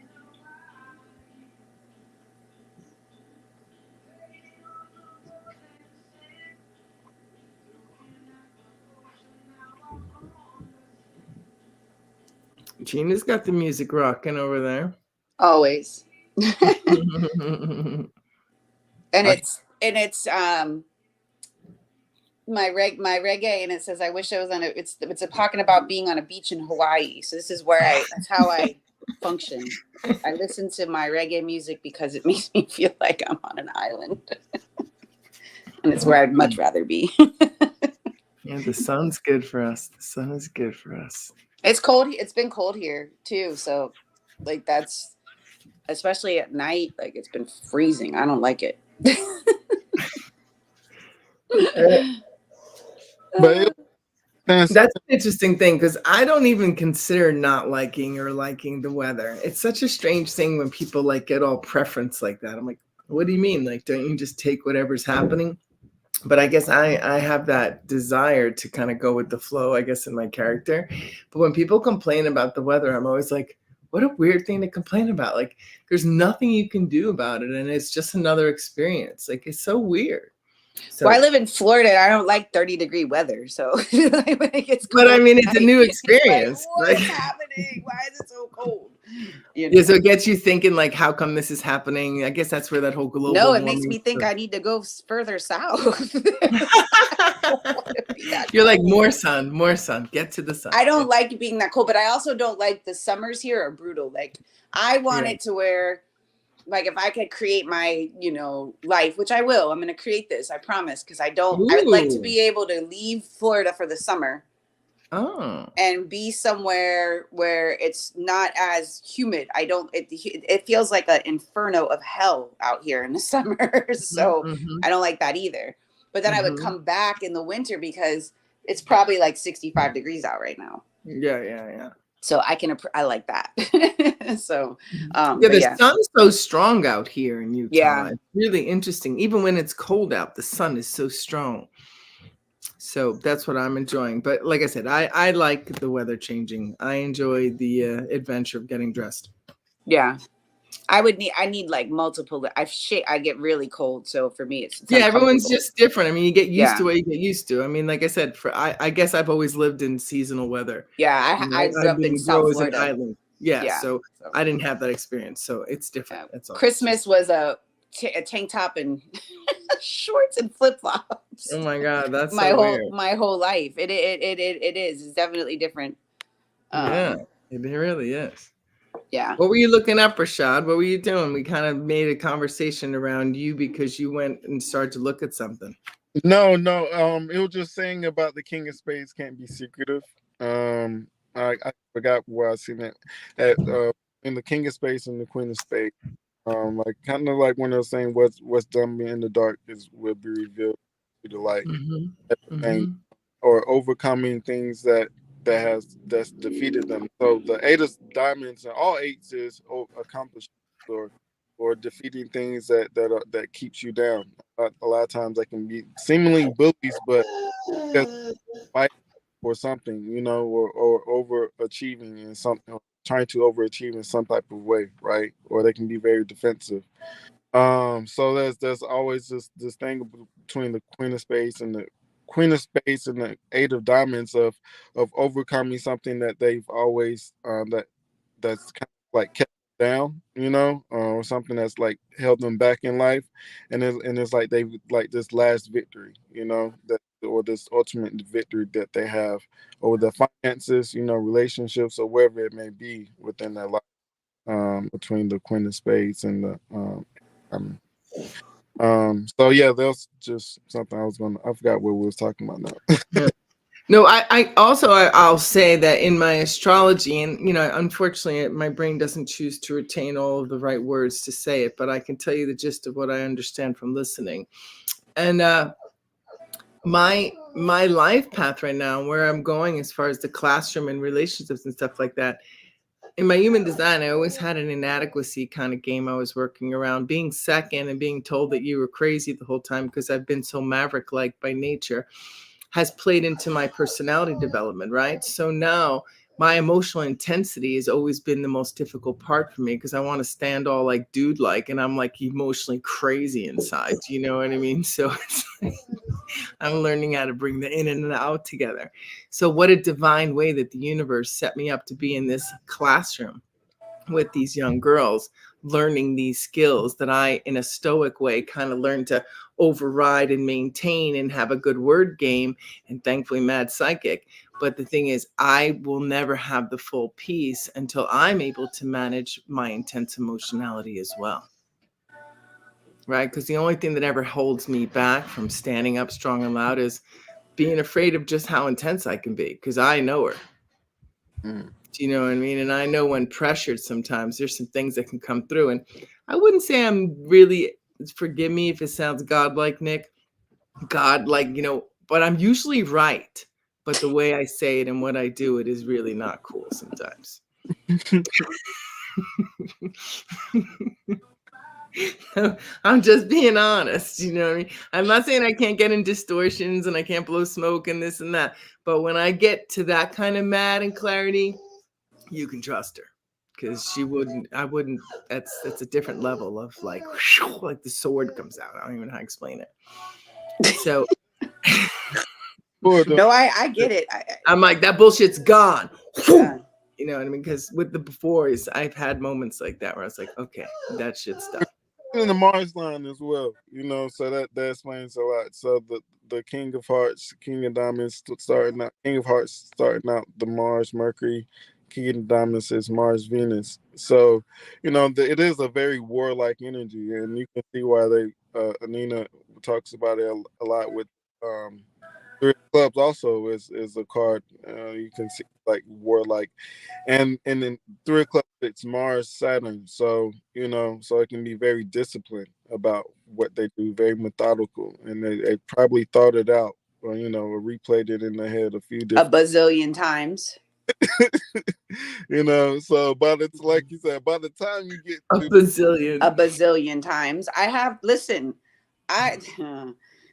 Gina's got the music rocking over there. Always. And it's my reggae, and it says I wish I was on a it's talking about being on a beach in Hawaii. So this is where that's how I function. I listen to my reggae music because it makes me feel like I'm on an island. And it's where I'd much rather be. Yeah, the sun's good for us. The sun is good for us. It's cold. It's been cold here too. So like that's especially at night, like it's been freezing. I don't like it. But that's an interesting thing, because I don't even consider not liking or liking the weather. It's such a strange thing when people like get all preference like that. I'm like, what do you mean? Like, don't you just take whatever's happening? But I guess I have that desire to kind of go with the flow, I guess, in my character. But when people complain about the weather, I'm always like, what a weird thing to complain about. Like, there's nothing you can do about it. And it's just another experience. Like, it's so weird. So, well, I live in Florida. And I don't like 30-degree weather. So like, when it gets cold, but I mean, it's a new experience. Like, what's happening? Why is it so cold? You know? Yeah, so it gets you thinking, like, how come this is happening? I guess that's where that whole global No, it makes me think I need to go further south. You're like, more sun, get to the sun. I don't like being that cold, but I also don't like the summers here are brutal. Like, I want it to where, like, if I could create my, life, which I will, I'm going to create this, I promise. Cause I would like to be able to leave Florida for the summer. Oh. And be somewhere where it's not as humid. It feels like an inferno of hell out here in the summer. So I don't like that either. But then I would come back in the winter because it's probably like 65 degrees out right now. Yeah. So I like that. So the sun's so strong out here in Utah. Yeah. It's really interesting. Even when it's cold out, the sun is so strong. So that's what I'm enjoying. But like I said, I like the weather changing. I enjoy the adventure of getting dressed. Yeah. I need like multiple. I get really cold. So for me, it's everyone's just different. I mean, you get used to what you get used to. I mean, like I said, I guess I've always lived in seasonal weather. Yeah. I grew up in South Florida. Island. Yeah. So I didn't have that experience. So it's different. Yeah. That's all. Christmas was a tank top and shorts and flip flops. Oh my God, that's my whole life. It is. It's definitely different. Yeah, it really is. Yeah. What were you looking up, Rashad? What were you doing? We kind of made a conversation around you because you went and started to look at something. No. It was just saying about the King of Spades can't be secretive. I forgot where I seen it at in the King of Spades and the Queen of Spades. Like kind of like when they're saying what's done in the dark will be revealed to the light. Or overcoming things that's defeated them. So the 8 of diamonds and all 8s is accomplishment or defeating things that keeps you down. A lot of times they can be seemingly bullies, but fight for something, or overachieving in something, trying to overachieve in some type of way, right? Or they can be very defensive. So there's always this thing between the Queen of Spades and the Queen of Spades and the 8 of diamonds of overcoming something that they've always that's kind of like kept down, or something that's like held them back in life, and it's like they've like this last victory, or this ultimate victory that they have over the finances, relationships, or wherever it may be within their life, between the Queen of Spades and the so yeah, that's just something I forgot what we was talking about now. No, I'll say that in my astrology, and unfortunately my brain doesn't choose to retain all of the right words to say it, but I can tell you the gist of what I understand from listening. And my life path right now, where I'm going as far as the classroom and relationships and stuff like that, in my human design, I always had an inadequacy kind of game I was working around, being second and being told that you were crazy the whole time because I've been so maverick-like by nature has played into my personality development, right? So now my emotional intensity has always been the most difficult part for me because I want to stand all like dude-like, and I'm like emotionally crazy inside. You know what I mean? So it's like, I'm learning how to bring the in and the out together. So what a divine way that the universe set me up to be in this classroom with these young girls, learning these skills that I, in a stoic way, kind of learned to override and maintain and have a good word game, and thankfully mad psychic. But the thing is, I will never have the full peace until I'm able to manage my intense emotionality as well. Right? Because the only thing that ever holds me back from standing up strong and loud is being afraid of just how intense I can be, because I know her. Mm. Do you know what I mean? And I know when pressured, sometimes there's some things that can come through. And I wouldn't say I'm really, forgive me if it sounds godlike, Nick, godlike, but I'm usually right. But the way I say it and what I do, it is really not cool sometimes. I'm just being honest. You know what I mean? I'm not saying I can't get in distortions and I can't blow smoke and this and that. But when I get to that kind of mad and clarity, you can trust her, because I wouldn't, that's a different level of like the sword comes out. I don't even know how to explain it. So No, I get it. I'm like, that bullshit's gone. Yeah. You know what I mean? Because with the befores, I've had moments like that where I was like, okay, that shit's done. In the Mars line as well, so that explains a lot. So the King of Hearts, King of Diamonds starting out, King of Hearts starting out the Mars, Mercury, King of Diamonds is Mars, Venus. So, it is a very warlike energy, and you can see why Anina talks about it a lot with Three of Clubs. Also, is a card you can see like warlike. And then Three of Clubs, it's Mars, Saturn. So, so it can be very disciplined about what they do, very methodical. And they probably thought it out or, replayed it in their head a bazillion times. So like you said, by the time you get a bazillion times.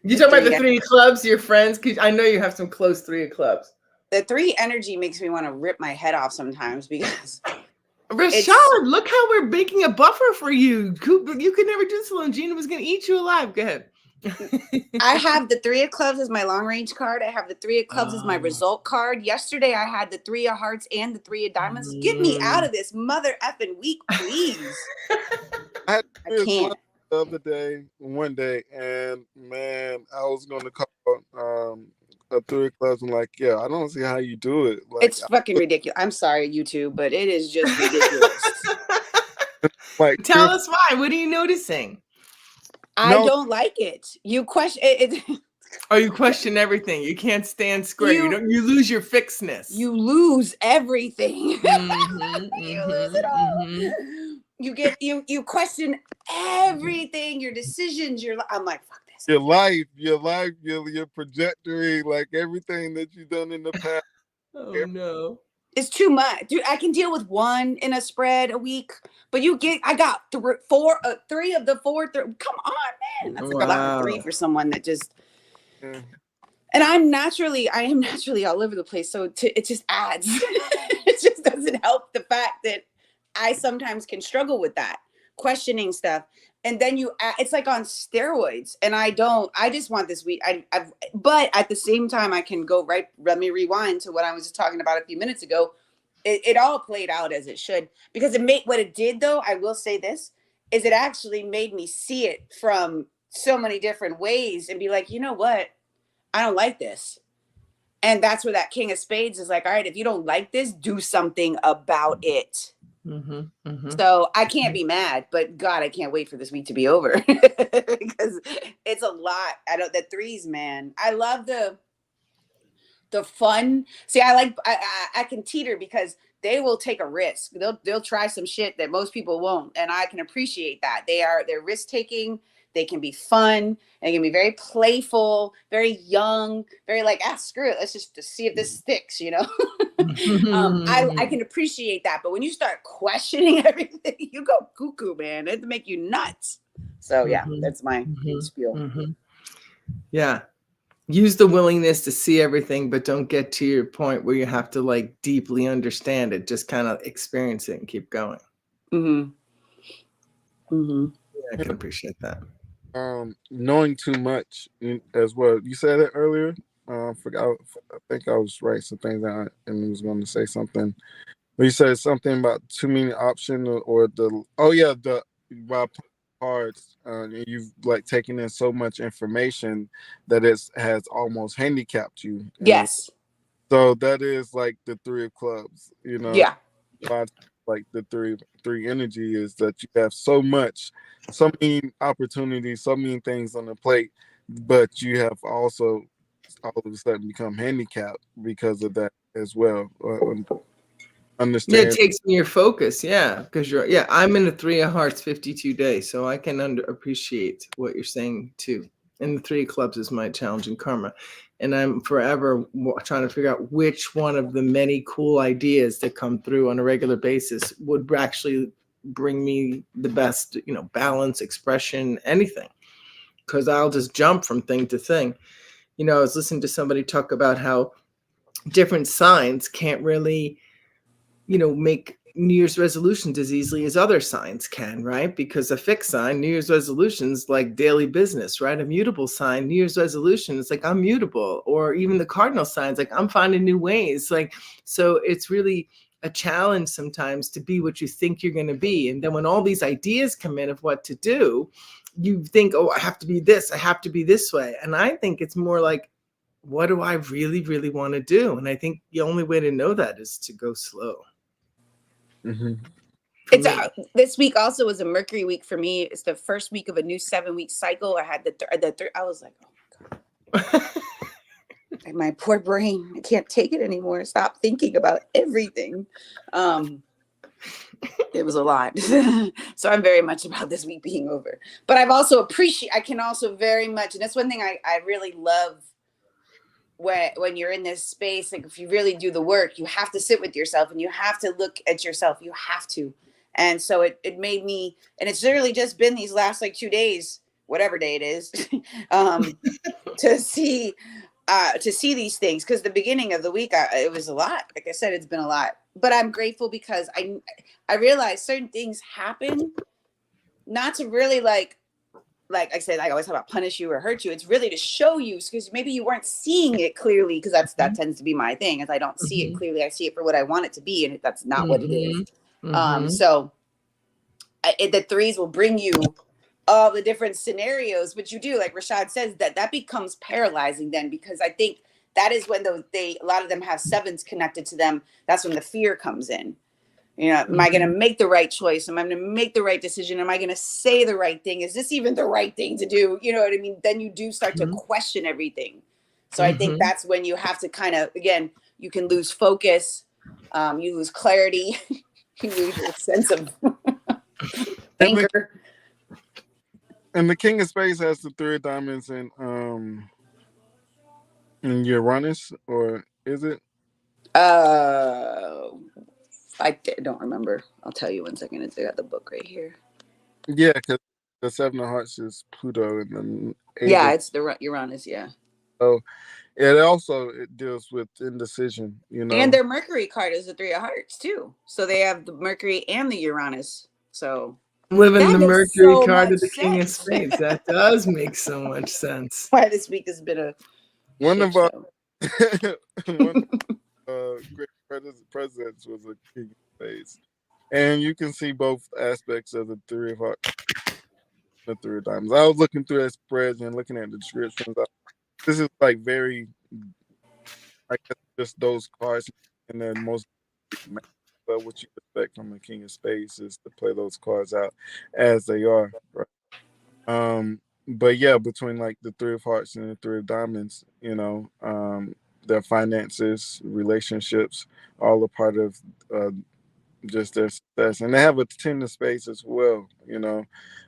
You talking about the Three of Clubs, your friends? Because I know you have some close Three of Clubs. The 3 energy makes me want to rip my head off sometimes, because Rashad, look how we're making a buffer for you. You could never do this alone. Gina was going to eat you alive. Go ahead. I have the 3 of Clubs as my long range card. I have the 3 of Clubs as my result card. Yesterday, I had the 3 of Hearts and the 3 of Diamonds. Get me out of this mother effing week, please. I can't. The other day, one day, and man, I was going to call a 3 of Clubs and like, yeah, I don't see how you do it. Like, it's fucking ridiculous. I'm sorry, YouTube, but it is just ridiculous. Like, tell us why. What are you noticing? I don't like it. You question it. Oh, you question everything. You can't stand square. You lose your fixedness. You lose everything. Mm-hmm, you lose it all. Mm-hmm. You question everything, your decisions, I'm like, fuck this. Your life, your trajectory, like everything that you've done in the past. Oh no. It's too much. Dude, I can deal with 1 in a spread a week, but I got 3 of the 4. Come on, man. That's like a lot of 3 for someone that just. Yeah. And I am naturally all over the place. So it just adds. It just doesn't help the fact that I sometimes can struggle with that, questioning stuff. And then it's like on steroids. And I just want this week. But at the same time, I can go right. Let me rewind to what I was just talking about a few minutes ago. It all played out as it should, because what it did, though, I will say this, is it actually made me see it from so many different ways and be like, you know what? I don't like this. And that's where that King of Spades is like, all right, if you don't like this, do something about it. Mm-hmm, mm-hmm. So I can't be mad, but God, I can't wait for this week to be over because it's a lot. The 3s, man. I love the fun. See, I can teeter because they will take a risk. They'll try some shit that most people won't. And I can appreciate that. They're risk taking. They can be fun. They can be very playful, very young, very like, screw it. Let's just see if this sticks, I can appreciate that. But when you start questioning everything, you go cuckoo, man. It'll make you nuts. So yeah, that's my spiel. Mm-hmm. Yeah. Use the willingness to see everything, but don't get to your point where you have to like deeply understand it. Just kind of experience it and keep going. Mm-hmm. Mm-hmm. Yeah, I can appreciate that. knowing too much as well. You said it earlier. Forgot. I think I was right. Some things out and was going to say something. But you said something about too many options or the. Oh yeah, the by playing cards. You've like taken in so much information that it has almost handicapped you. And Yes. so that is like the three of clubs. Yeah. Lot like the three energy is that you have so much, so many opportunities, so many things on the plate, but you have also all of a sudden become handicapped because of that as well. Yeah, it Understand? takes me your focus. Yeah, because I'm in the Three of Hearts 52 days, so I can appreciate what you're saying too. And the Three of Clubs is my challenging karma, and I'm forever trying to figure out which one of the many cool ideas that come through on a regular basis would actually bring me the best, balance, expression, anything. Because I'll just jump from thing to thing. I was listening to somebody talk about how different signs can't really make New Year's resolutions as easily as other signs can, right? Because a fixed sign, New Year's resolutions like daily business, right? A mutable sign, New Year's resolution is like I'm mutable, or even the cardinal signs, like I'm finding new ways. Like, so it's really a challenge sometimes to be what you think you're going to be. And then when all these ideas come in of what to do, you think, oh, I have to be this, I have to be this way. And I think it's more like, what do I really, really want to do? And I think the only way to know that is to go slow. Mm-hmm. It's this week also was a Mercury week for me. It's the first week of a new 7-week cycle. I had I was like, oh my God. My poor brain, I can't take it anymore. Stop thinking about everything. It was a lot. So I'm very much about this week being over. But I can also very much, and that's one thing I really love when you're in this space. Like if you really do the work, you have to sit with yourself and you have to look at yourself. You have to. And so it made me, and it's literally just been these last like 2 days, whatever day it is, to see these things. Because the beginning of the week, it was a lot. Like I said, it's been a lot. But I'm grateful because I realized certain things happen not to really like I said, I always talk about punish you or hurt you. It's really to show you because maybe you weren't seeing it clearly, because that tends to be my thing. Is I don't see it clearly. I see it for what I want it to be, and that's not what it is. So the threes will bring you all the different scenarios, but you do, like Rashad says, that becomes paralyzing then, because I think that is when a lot of them have sevens connected to them. That's when the fear comes in. Am I going to make the right choice? Am I going to make the right decision? Am I going to say the right thing? Is this even the right thing to do? You know what I mean? Then you do start to question everything. So I think that's when you have to kind of, again, you can lose focus. You lose clarity. You lose your sense of anchor. And the King of Spades has the three of diamonds in Uranus, or is it? I don't remember. I'll tell you 1 second. I got the book right here. Yeah, because the Seven of Hearts is Pluto, and then yeah, it's the Uranus. Yeah. So it deals with indecision, And their Mercury card is the Three of Hearts too. So they have the Mercury and the Uranus. So living the Mercury card of the King of sense. Spades. That does make so much sense. Why this week has been a one shit of our show. great presidents was a King of Spades, and you can see both aspects of the Three of Hearts, the Three of Diamonds. I was looking through that spreads and looking at the descriptions. This is like very, I guess, just those cards, and then most. But what you expect from a King of Spades is to play those cards out as they are, right? But yeah, between like the Three of Hearts and the Three of Diamonds, their finances, relationships, all a part of just their success, and they have a Ten of Spades as well,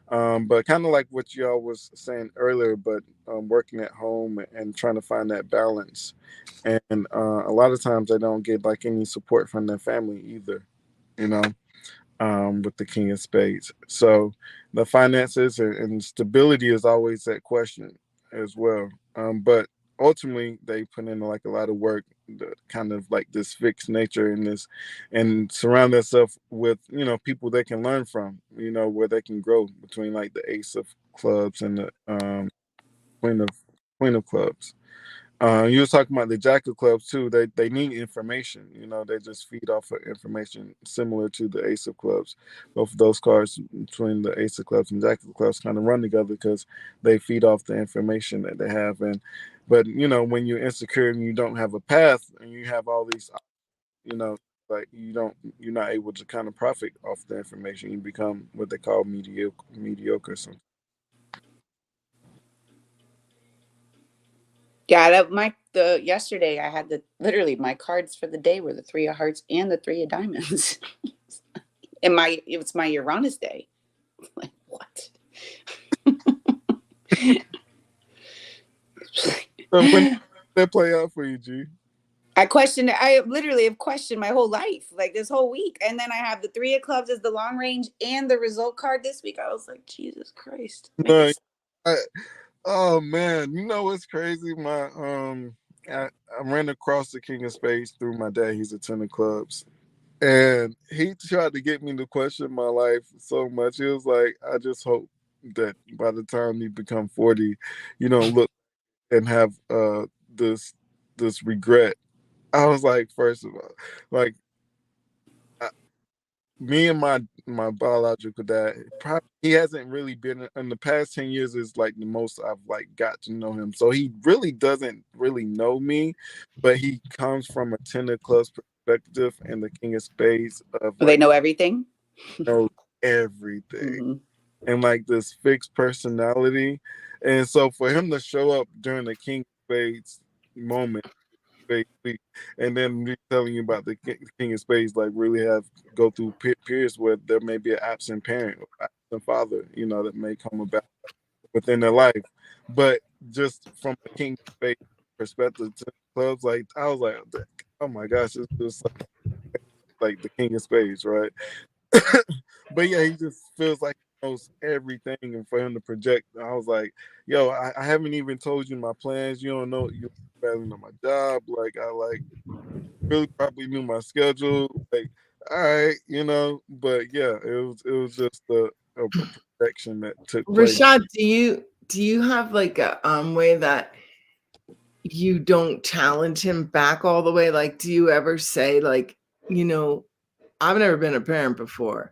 but kind of like what y'all was saying earlier, but working at home and trying to find that balance, and a lot of times they don't get like any support from their family either, with the King of Spades. So the finances and stability is always that question as well. But ultimately, they put in like a lot of work the kind of like this fixed nature in this, and surround themselves with people they can learn from, where they can grow between like the Ace of Clubs and the Queen of Queen of Clubs. You were talking about the Jack of Clubs too. They need information. They just feed off of information similar to the Ace of Clubs. Both of those cards between the Ace of Clubs and Jack of Clubs kind of run together because they feed off the information that they have. But when you're insecure and you don't have a path and you have all these, you know, like you're not able to kind of profit off the information. You become what they call mediocre. So Yeah, the yesterday I had literally my cards for the day were the Three of Hearts and the Three of Diamonds. And it was my Uranus day. Like, what? so when did that play out for you, G? I literally have questioned my whole life, like this whole week. And then I have the Three of Clubs as the long range and the result card this week. I was like, Jesus Christ. No, oh man, what's crazy? I ran across the King of Spades through my dad. He's a Ten of Clubs, and he tried to get me to question my life so much. He was like, "I just hope that by the time you become 40, you don't look and have this regret." I was like, first of all, like me and my biological dad, probably he hasn't really been in the past 10 years is like the most I've like got to know him. So he really doesn't really know me, but he comes from a Ten of Clubs perspective and the King of Spades of They like know everything. know everything Mm-hmm. and like this fixed personality. And so for him to show up during the King of Spades moment, basically, and then me telling you about the King of Spades, like really have go through periods where there may be an absent parent or absent father, that may come about within their life. But just from the King of Spades perspective to clubs, like I was like, oh my gosh, it's just like the King of Spades, right? But yeah, he just feels like he knows everything, and for him to project, I was like, yo, I haven't even told you my plans. You don't know you better than my job. Like I like really probably knew my schedule. Like, all right, but yeah, it was just a projection that took place. Rashad, do you have like a way that you don't challenge him back all the way? Like, do you ever say like, I've never been a parent before,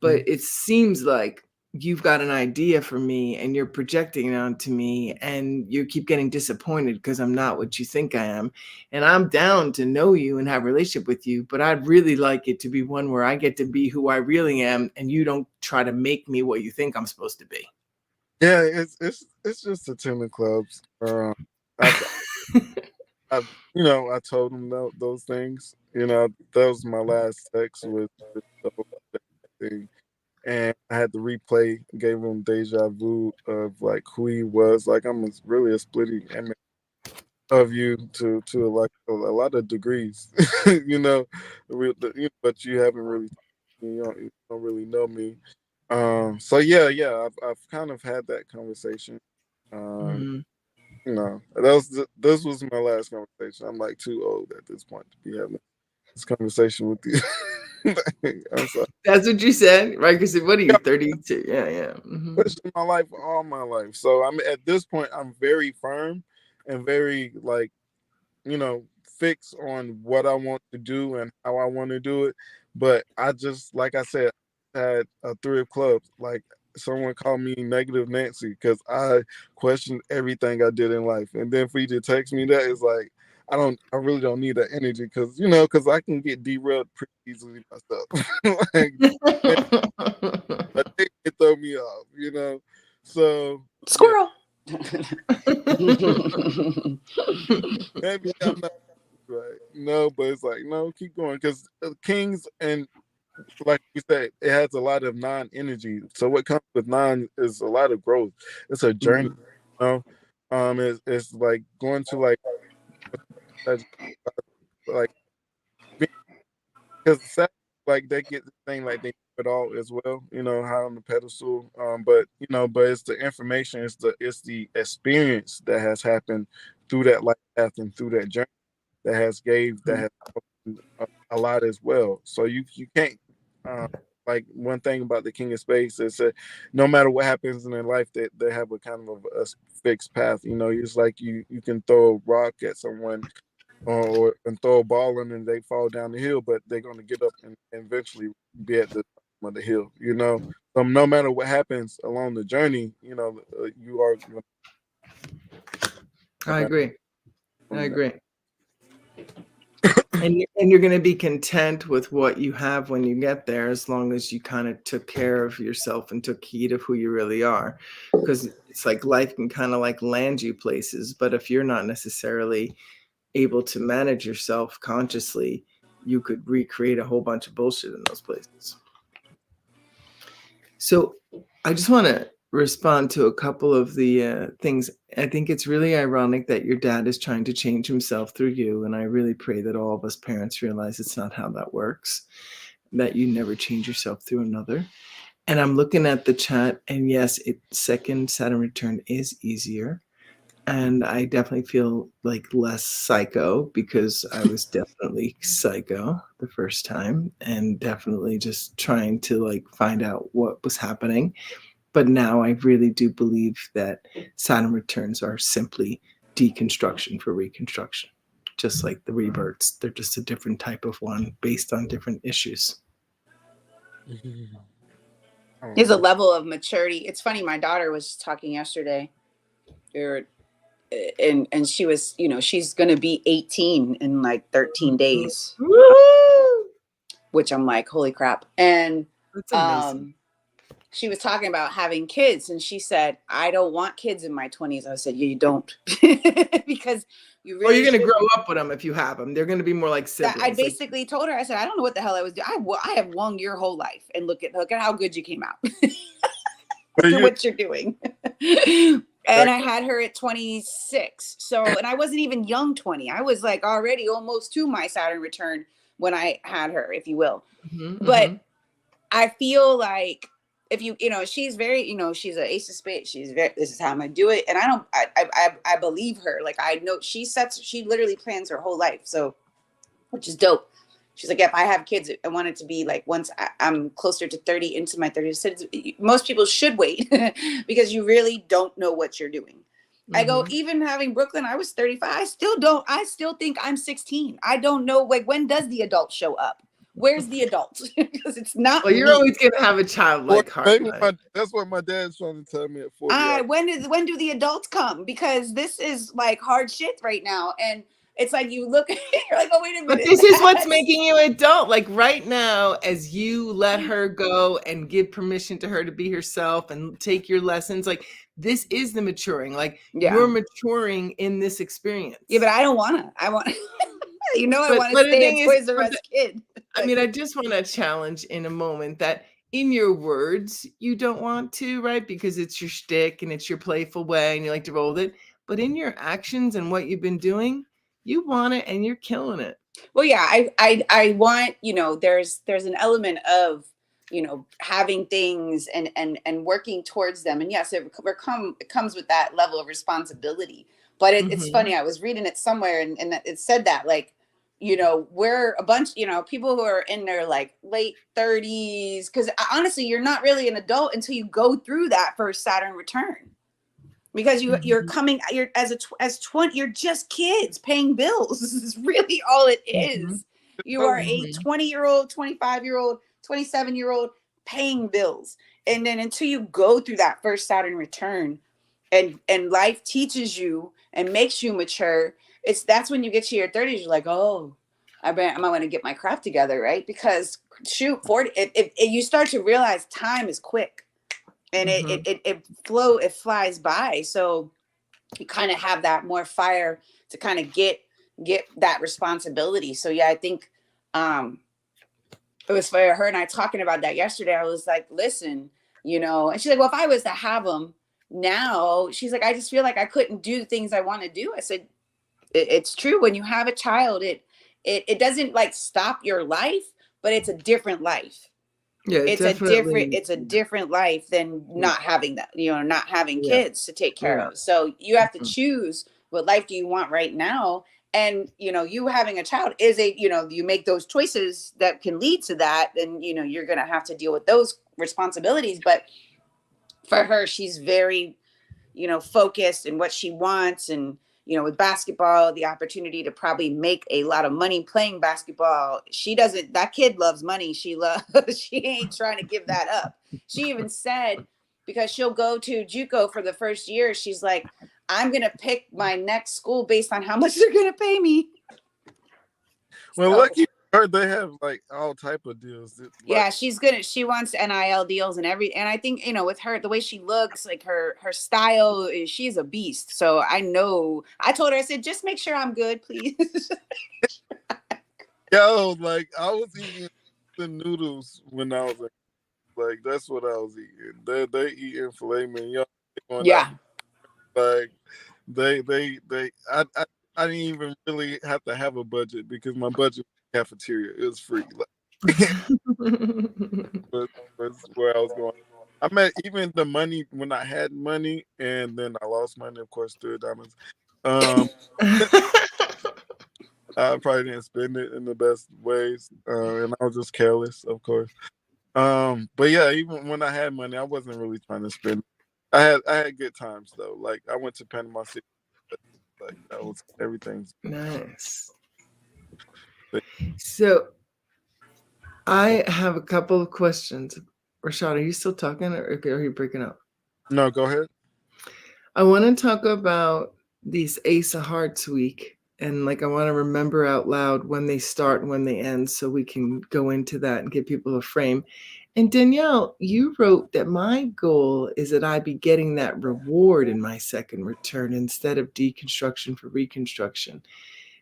but it seems like you've got an idea for me and you're projecting it onto me and you keep getting disappointed because I'm not what you think I am. And I'm down to know you and have a relationship with you, but I'd really like it to be one where I get to be who I really am and you don't try to make me what you think I'm supposed to be. Yeah, it's just the Ten of Clubs. I, I I told him those things. That was my last text with the whole thing, and I had to replay, gave him deja vu of like who he was. Like I'm really a splitting image of you to like a lot of degrees, but you haven't really, you don't really know me. So yeah, I've kind of had that conversation. Um, Mhm. this was my last conversation. I'm like too old at this point to be having this conversation with you. I'm sorry. That's what you said, right? Because what are you, 32? Yeah, yeah. Question my life all my life. So I'm at this point I'm very firm and very like, fixed on what I want to do and how I want to do it. But I just like I said, had a Three of Clubs. Like someone called me negative Nancy because I questioned everything I did in life. And then for you to text me that is like I really don't need that energy because I can get derailed pretty easily myself. Like it throw me off. So yeah, Squirrel. maybe I'm not right. No, but it's like no, keep going because kings and like we said, it has a lot of non-energy. So what comes with non is a lot of growth. It's a journey. Mhm. You know, it's like going to like because like they get the thing like they do it all as well, high on the pedestal. But it's the information, it's the experience that has happened through that life path and through that journey. that has a lot as well. So you can't like one thing about the King of Spades is that no matter what happens in their life, they have a kind of a fixed path. You know, it's like you can throw a rock at someone and throw a ball in and they fall down the hill, but they're going to get up and eventually be at the top of the hill. You know, so no matter what happens along the journey, you know, you are. I agree. And you're going to be content with what you have when you get there, as long as you kind of took care of yourself and took heed of who you really are. Because it's like life can kind of like land you places, but if you're not necessarily able to manage yourself consciously, you could recreate a whole bunch of bullshit in those places. So I just want to respond to a couple of the things. I think it's really ironic that your dad is trying to change himself through you. And I really pray that all of us parents realize it's not how that works, that you never change yourself through another. And I'm looking at the chat, and yes, second Saturn return is easier. And I definitely feel like less psycho, because I was definitely psycho the first time, and definitely just trying to like find out what was happening. But now I really do believe that Saturn returns are simply deconstruction for reconstruction, just like the rebirths. They're just a different type of one based on different issues. There's a level of maturity. It's funny. My daughter was talking yesterday, and she was, you know, she's going to be 18 in like 13 days, which I'm like, holy crap. And That's amazing. She was talking about having kids, and she said, I don't want kids in my 20s. I said, you don't, because you really. Well, you're going to grow up with them if you have them. They're going to be more like siblings. I basically told her, I said, I don't know what the hell I was doing. I have won your whole life, and look at how good you came out. What you're doing. And I had her at 26. So, and I wasn't even young 20. I was like already almost to my Saturn return when I had her, if you will. But I feel like if you know, she's very, you know, she's an ace of spades. She's very, this is how I'm going to do it. And I believe her. Like, I know she literally plans her whole life. So, which is dope. She's like, if I have kids, I want it to be like once I'm closer to 30, into my 30s. Most people should wait because you really don't know what you're doing. I go, even having Brooklyn, I was 35. I still think I'm 16. I don't know. Like, when does the adult show up? Where's the adult? Because it's not. Well, you're always gonna have a childlike heart. That's what my dad's trying to tell me at 40. When do the adults come? Because this is like hard shit right now, and it's like you look, you're like, oh, wait a minute. But this is what's making you adult. Like right now, as you let her go and give permission to her to be herself and take your lessons, like this is the maturing. Like you're maturing in this experience. Yeah, but I don't want to. I want, you know, I want to stay a Toys R Us kid. I mean, I just want to challenge in a moment that in your words, you don't want to, right? Because it's your shtick and it's your playful way and you like to roll with it. But in your actions and what you've been doing, you want it and you're killing it. Well, yeah, I want, you know, there's an element of, you know, having things and working towards them. And yes, it comes with that level of responsibility. But it's funny, I was reading it somewhere and it said that, like, you know, we're a bunch, you know, people who are in their like late 30s, because honestly, you're not really an adult until you go through that first Saturn return. Because you're coming, you're as 20, you're just kids paying bills. This is really all it is. You are a 20-year-old, 25-year-old, 27-year-old paying bills. And then until you go through that first Saturn return and life teaches you and makes you mature, that's when you get to your 30s, you're like, oh, I might want to get my crap together, right? Because shoot, 40, if you start to realize time is quick. And it flies by. So you kind of have that more fire to kind of get that responsibility. So yeah, I think it was for her and I talking about that yesterday. I was like, listen, you know, and she's like, well, if I was to have them now, she's like, I just feel like I couldn't do the things I want to do. I said, it's true. When you have a child, it doesn't like stop your life, but it's a different life. Yeah, it's a different life than not having that, you know, not having kids to take care of. So you have to choose what life do you want right now. And, you having a child is you make those choices that can lead to that. And, you're going to have to deal with those responsibilities. But for her, she's very, focused in what she wants. And, with basketball, the opportunity to probably make a lot of money playing basketball. That kid loves money. She ain't trying to give that up. She even said, because she'll go to JUCO for the first year, she's like, I'm going to pick my next school based on how much they're going to pay me. Well, lucky her, they have like all type of deals. Yeah, she's good. She wants NIL deals and and I think, with her, the way she looks, like her style, she's a beast. So I know, I told her, I said, just make sure I'm good, please. Yo, like I was eating the noodles when I was like, that's what I was eating. They eating filet mignon. Yeah. Like I didn't even really have to have a budget because my budget was cafeteria. It was free. Was where I was going. I met even the money when I had money, and then I lost money, of course, through diamonds. I probably didn't spend it in the best ways, and I was just careless, of course. But yeah, even when I had money, I wasn't really trying to spend it. I had good times though. Like I went to Panama City. Like that was everything's nice. So I have a couple of questions. Rashad, are you still talking, or are you breaking up? No, go ahead. I want to talk about these Ace of Hearts week, and I want to remember out loud when they start and when they end, so we can go into that and give people a frame. And Danielle, you wrote that my goal is that I be getting that reward in my second return instead of deconstruction for reconstruction.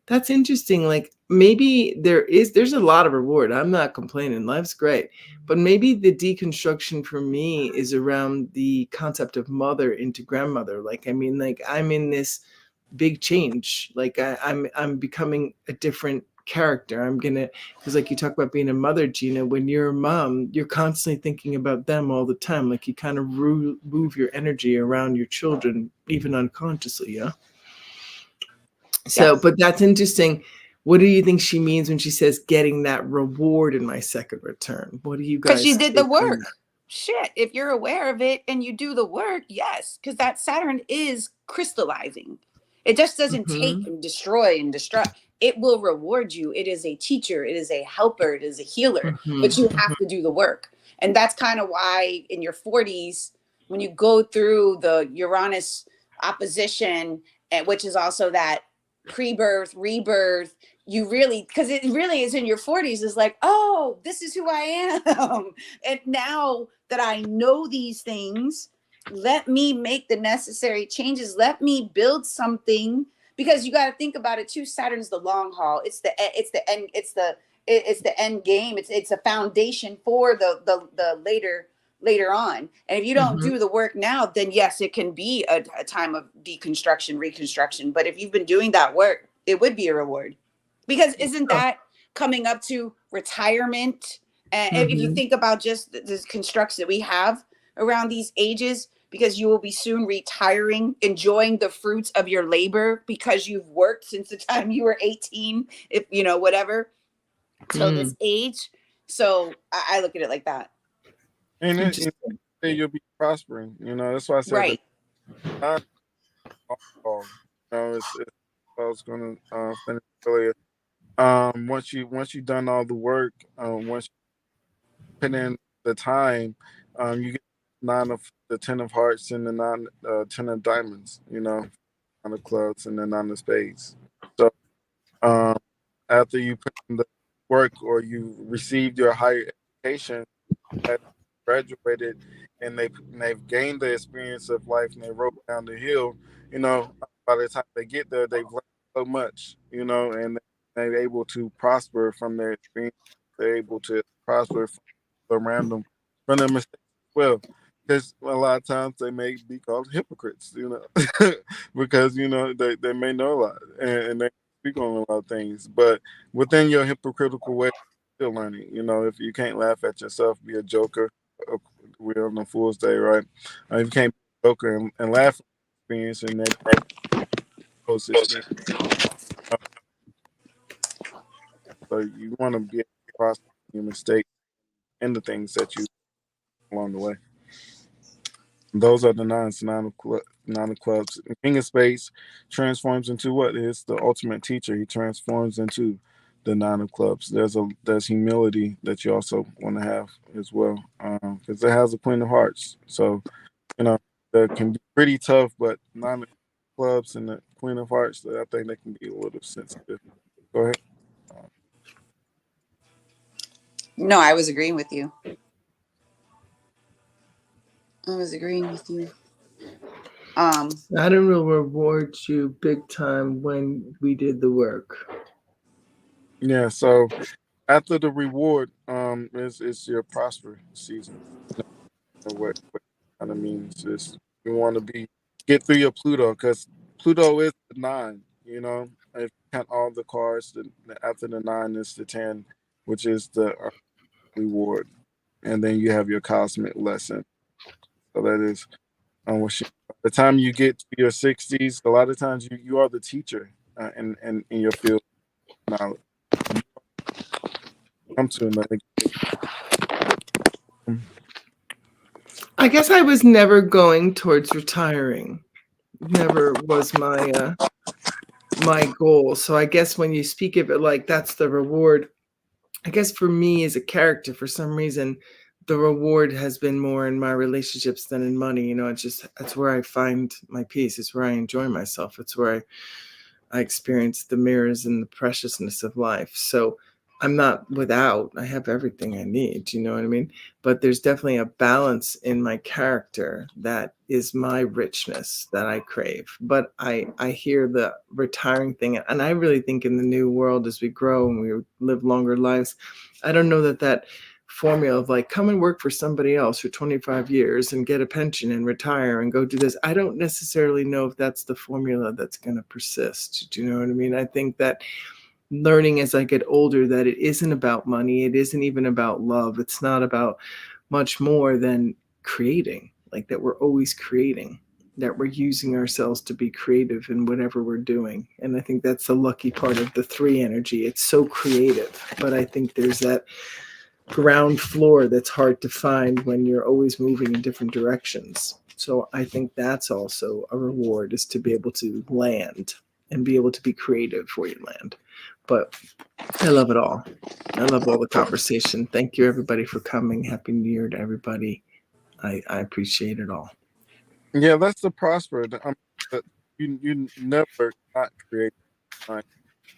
That's interesting. Like maybe there's a lot of reward. I'm not complaining. Life's great. But maybe the deconstruction for me is around the concept of mother into grandmother. I'm in this big change. I'm becoming a different character. Because you talk about being a mother, Gina, when you're a mom, you're constantly thinking about them all the time. Like you kind of move your energy around your children, even unconsciously. Yeah. So, yes. But that's interesting. What do you think she means when she says getting that reward in my second return? What do you guys? Because you did the work. Shit, if you're aware of it and you do the work, yes, because that Saturn is crystallizing. It just doesn't take and destroy and destruct. It will reward you. It is a teacher. It is a helper. It is a healer. But you have to do the work. And that's kind of why in your 40s, when you go through the Uranus opposition, which is also that pre-birth, rebirth, you really, because it really is in your 40s, is like, oh, this is who I am. And now that I know these things, let me make the necessary changes. Let me build something, because you got to think about it too. Saturn's the long haul. It's the end game. It's a foundation for the later on. And if you don't do the work now, then yes, it can be a time of deconstruction, reconstruction. But if you've been doing that work, it would be a reward. Because isn't that coming up to retirement? And if you think about just the constructs that we have around these ages, because you will be soon retiring, enjoying the fruits of your labor because you've worked since the time you were 18, if whatever, till this age. So I look at it like that. And you'll be prospering. That's why I said right. I was going to finish earlier. Once you've done all the work, once you put in the time, you get the 10 of hearts and the 10 of diamonds, 9 of clubs and the 9 of spades. So after you put in the work or you received your higher education, graduated, and they've gained the experience of life and they rode down the hill, by the time they get there, they've learned so much, and they're able to prosper from their experience. They're able to prosper from their mistakes as well. Because a lot of times they may be called hypocrites, because, they may know a lot and they speak on a lot of things. But within your hypocritical way, you're still learning. If you can't laugh at yourself, be a joker. We're on the Fool's Day, right? You can't be a joker and laugh at experience and that post experience. So you want to be able to process your mistakes and the things that you along the way. Those are the nine of clubs. The King of Spades transforms into what is the ultimate teacher. He transforms into the nine of clubs. There's humility that you also want to have as well, because it has a Queen of Hearts. So you know that can be pretty tough, but nine of clubs and the Queen of Hearts, I think they can be a little sensitive. Go ahead. No, I was agreeing with you. I was agreeing with you. Saturn will reward you big time when we did the work. Yeah. So after the reward, is your prosper season. What kind of means is you want to get through your Pluto because Pluto is the nine. If you count all the cards, after the nine is the 10, which is the reward, and then you have your cosmic lesson. So that is by the time you get to your 60s, a lot of times you are the teacher in your field of knowledge. You come to another. I guess I was never going towards retiring. Never was my goal. So I guess when you speak of it like that's the reward, I guess for me as a character, for some reason, the reward has been more in my relationships than in money. It's where I find my peace. It's where I enjoy myself. It's where I experience the mirrors and the preciousness of life. So I'm not without. I have everything I need. You know what I mean? But there's definitely a balance in my character that is my richness that I crave. But I hear the retiring thing, and I really think in the new world as we grow and we live longer lives, I don't know that formula of like come and work for somebody else for 25 years and get a pension and retire and go do this. I don't necessarily know if that's the formula that's going to persist. Do you know what I mean? I think that learning as I get older that it isn't about money. It isn't even about love. It's not about much more than creating, like that we're always creating, that we're using ourselves to be creative in whatever we're doing. And I think that's the lucky part of the three energy. It's so creative, but I think there's that ground floor that's hard to find when you're always moving in different directions. So I think that's also a reward, is to be able to land and be able to be creative where you land. But I love it all. I love all the conversation. Thank you everybody for coming. Happy New Year to everybody. I appreciate it all. Yeah, that's the prosper. You never not create. Like,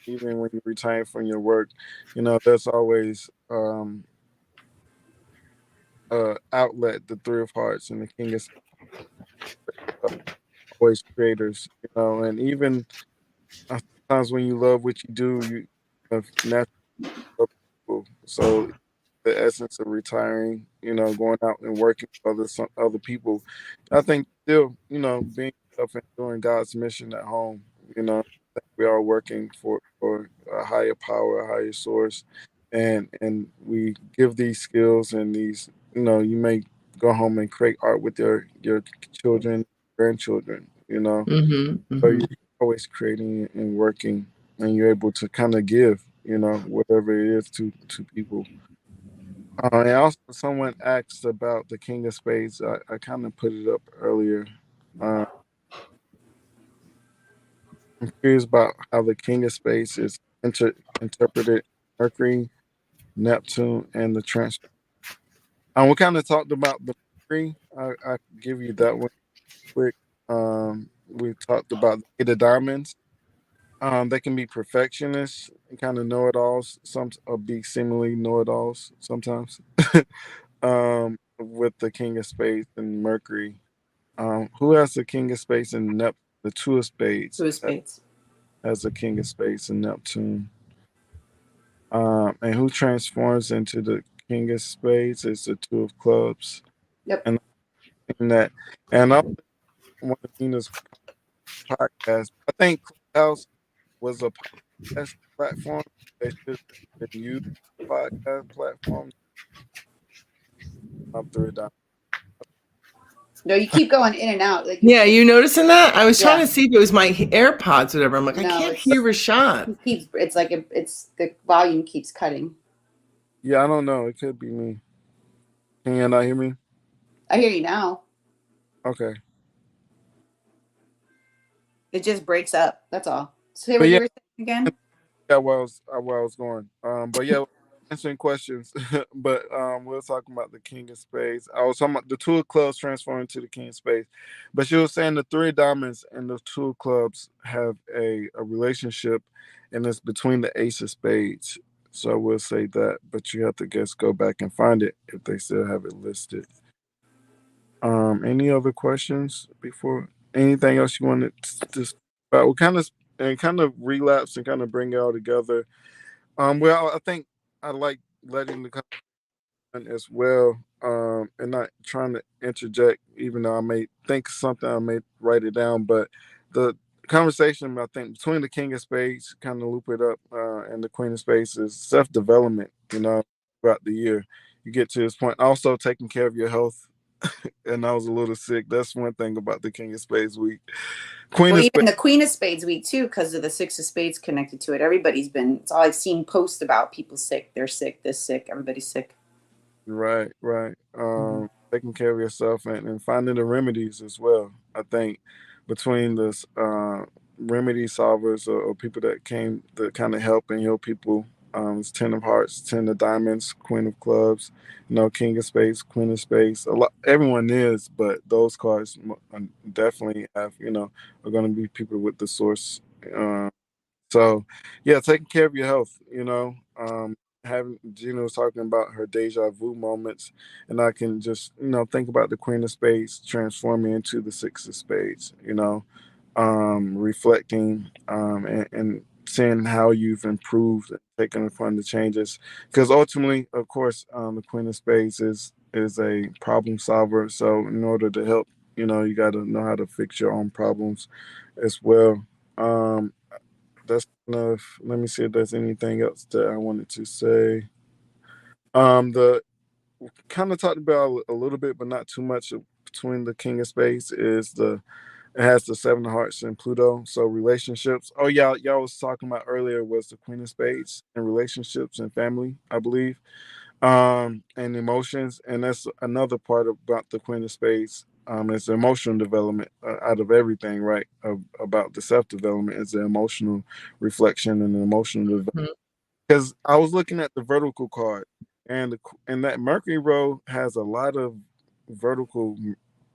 even when you retire from your work, there's always outlet. The Three of Hearts and the King is always creators. And even sometimes when you love what you do, you naturally love people. So the essence of retiring, going out and working with other people, I think still, being up and doing God's mission at home. I think we are working for a higher power, a higher source, and we give these skills and these. You may go home and create art with your children, grandchildren. Mm-hmm, So mm-hmm. you're always creating and working, and you're able to kind of give, whatever it is to people. And also, someone asked about the King of Spades. I kind of put it up earlier. Uh, I'm curious about how the King of Spades is interpreted Mercury, Neptune, and the trans. We kind of talked about the Mercury. I could give you that one quick. We talked about the Eight of Diamonds. They can be perfectionists and kind of know-it-alls. Some or be seemingly know-it-alls sometimes. With the King of Spades and Mercury. Who has the King of Spades and the Two of Spades? Two of Spades. Has the King of Spades and Neptune. And who transforms into the King of Spades is the Two of Clubs. Yep. And in that, and I one of Gina's podcasts. I think Clubhouse was a podcast platform. They should have been used podcast platforms. Up through it down. No, you keep going in and out. Like Yeah, you noticing that? I was trying Yeah. to see if it was my AirPods or whatever. I'm like, I No, can't it's hear Rashad. it keeps. It's like it's the volume keeps cutting. Yeah, I don't know. It could be me. Can you not hear me? I hear you now. Okay. It just breaks up. That's all. Say But what you yeah, were saying again. yeah, where I was going. But yeah, answering questions. But we were talking about the King of Spades. I was talking about the two of clubs transforming to the King of Spades. But she was saying the three of diamonds and the two of clubs have a relationship, and it's between the ace of spades. So we'll say that, but you have to go back and find it if they still have it listed. Any other questions before anything else you wanted to speak about? We kind of relapse and kind of bring it all together. Well, I think I like letting the content as well, and not trying to interject, even though I may think something, I may write it down, but the conversation I think between the King of Spades, kind of loop it up, and the Queen of Spades is self development. Throughout the year, you get to this point. Also, taking care of your health, and I was a little sick. That's one thing about the King of Spades week. Queen Well, of even Spades, the Queen of Spades week too, because of the Six of Spades connected to it. Everybody's been. It's all I've seen posts about people sick. They're sick. This sick. Everybody's sick. right, right. Mhm. Taking care of yourself and finding the remedies as well. I think between this remedy solvers, or people that came to kind of help and heal people. It's Ten of Hearts, Ten of Diamonds, Queen of Clubs, King of Spades, Queen of Spades. A lot, everyone is, but those cards definitely have, are going to be people with the source. Uh, So, yeah, taking care of your health, having Gina was talking about her deja vu moments, and I can just, think about the Queen of Spades transforming into the Six of Spades, reflecting, and seeing how you've improved, and taking upon the changes. Because ultimately, of course, the Queen of Spades is a problem solver. So, in order to help, you got to know how to fix your own problems as well. Um, that's enough. Let me see if there's anything else that I wanted to say. The kind of talked about a little bit, but not too much between the King of Spades is it has the Seven of Hearts and Pluto. So relationships. Oh, y'all was talking about earlier was the Queen of Spades and relationships and family, I believe, and emotions, and that's another part about the Queen of Spades. It's emotional development, out of everything, right? About the self development is the emotional reflection and the emotional development. Mhm. Because I was looking at the vertical card, and that Mercury row has a lot of vertical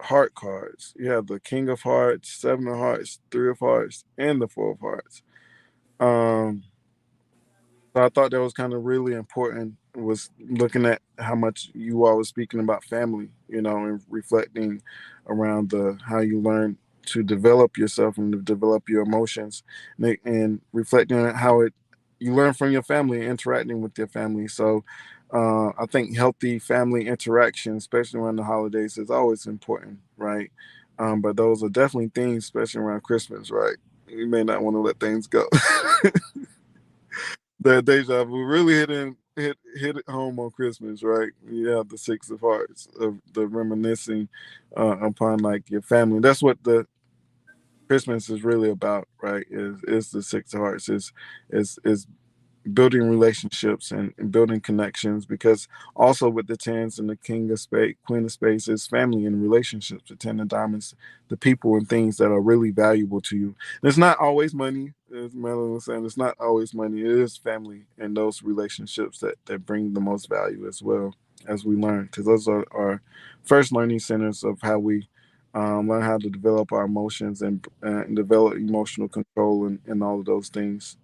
heart cards. You have the King of Hearts, Seven of Hearts, Three of Hearts, and the Four of Hearts. Um, so I thought that was kind of really important, was looking at how much you all was speaking about family, and reflecting around the how you learn to develop yourself and to develop your emotions, and reflecting on how it you learn from your family and interacting with your family. So I think healthy family interaction, especially around the holidays, is always important, right? But those are definitely things, especially around Christmas, right? You may not want to let things go. That deja vu really hit it home on Christmas, right? You have the Six of Hearts of the reminiscing upon like your family. That's what the Christmas is really about, right? Is the Six of Hearts is building relationships and building connections, because also with the tens and the King of Spades, Queen of Spades is family and relationships. The Ten of Diamonds, the people and things that are really valuable to you. And it's not always money, as Madeline was saying. It's not always money. It is family and those relationships that bring the most value as well, as we learn, because those are our first learning centers of how we learn how to develop our emotions and develop emotional control and all of those things,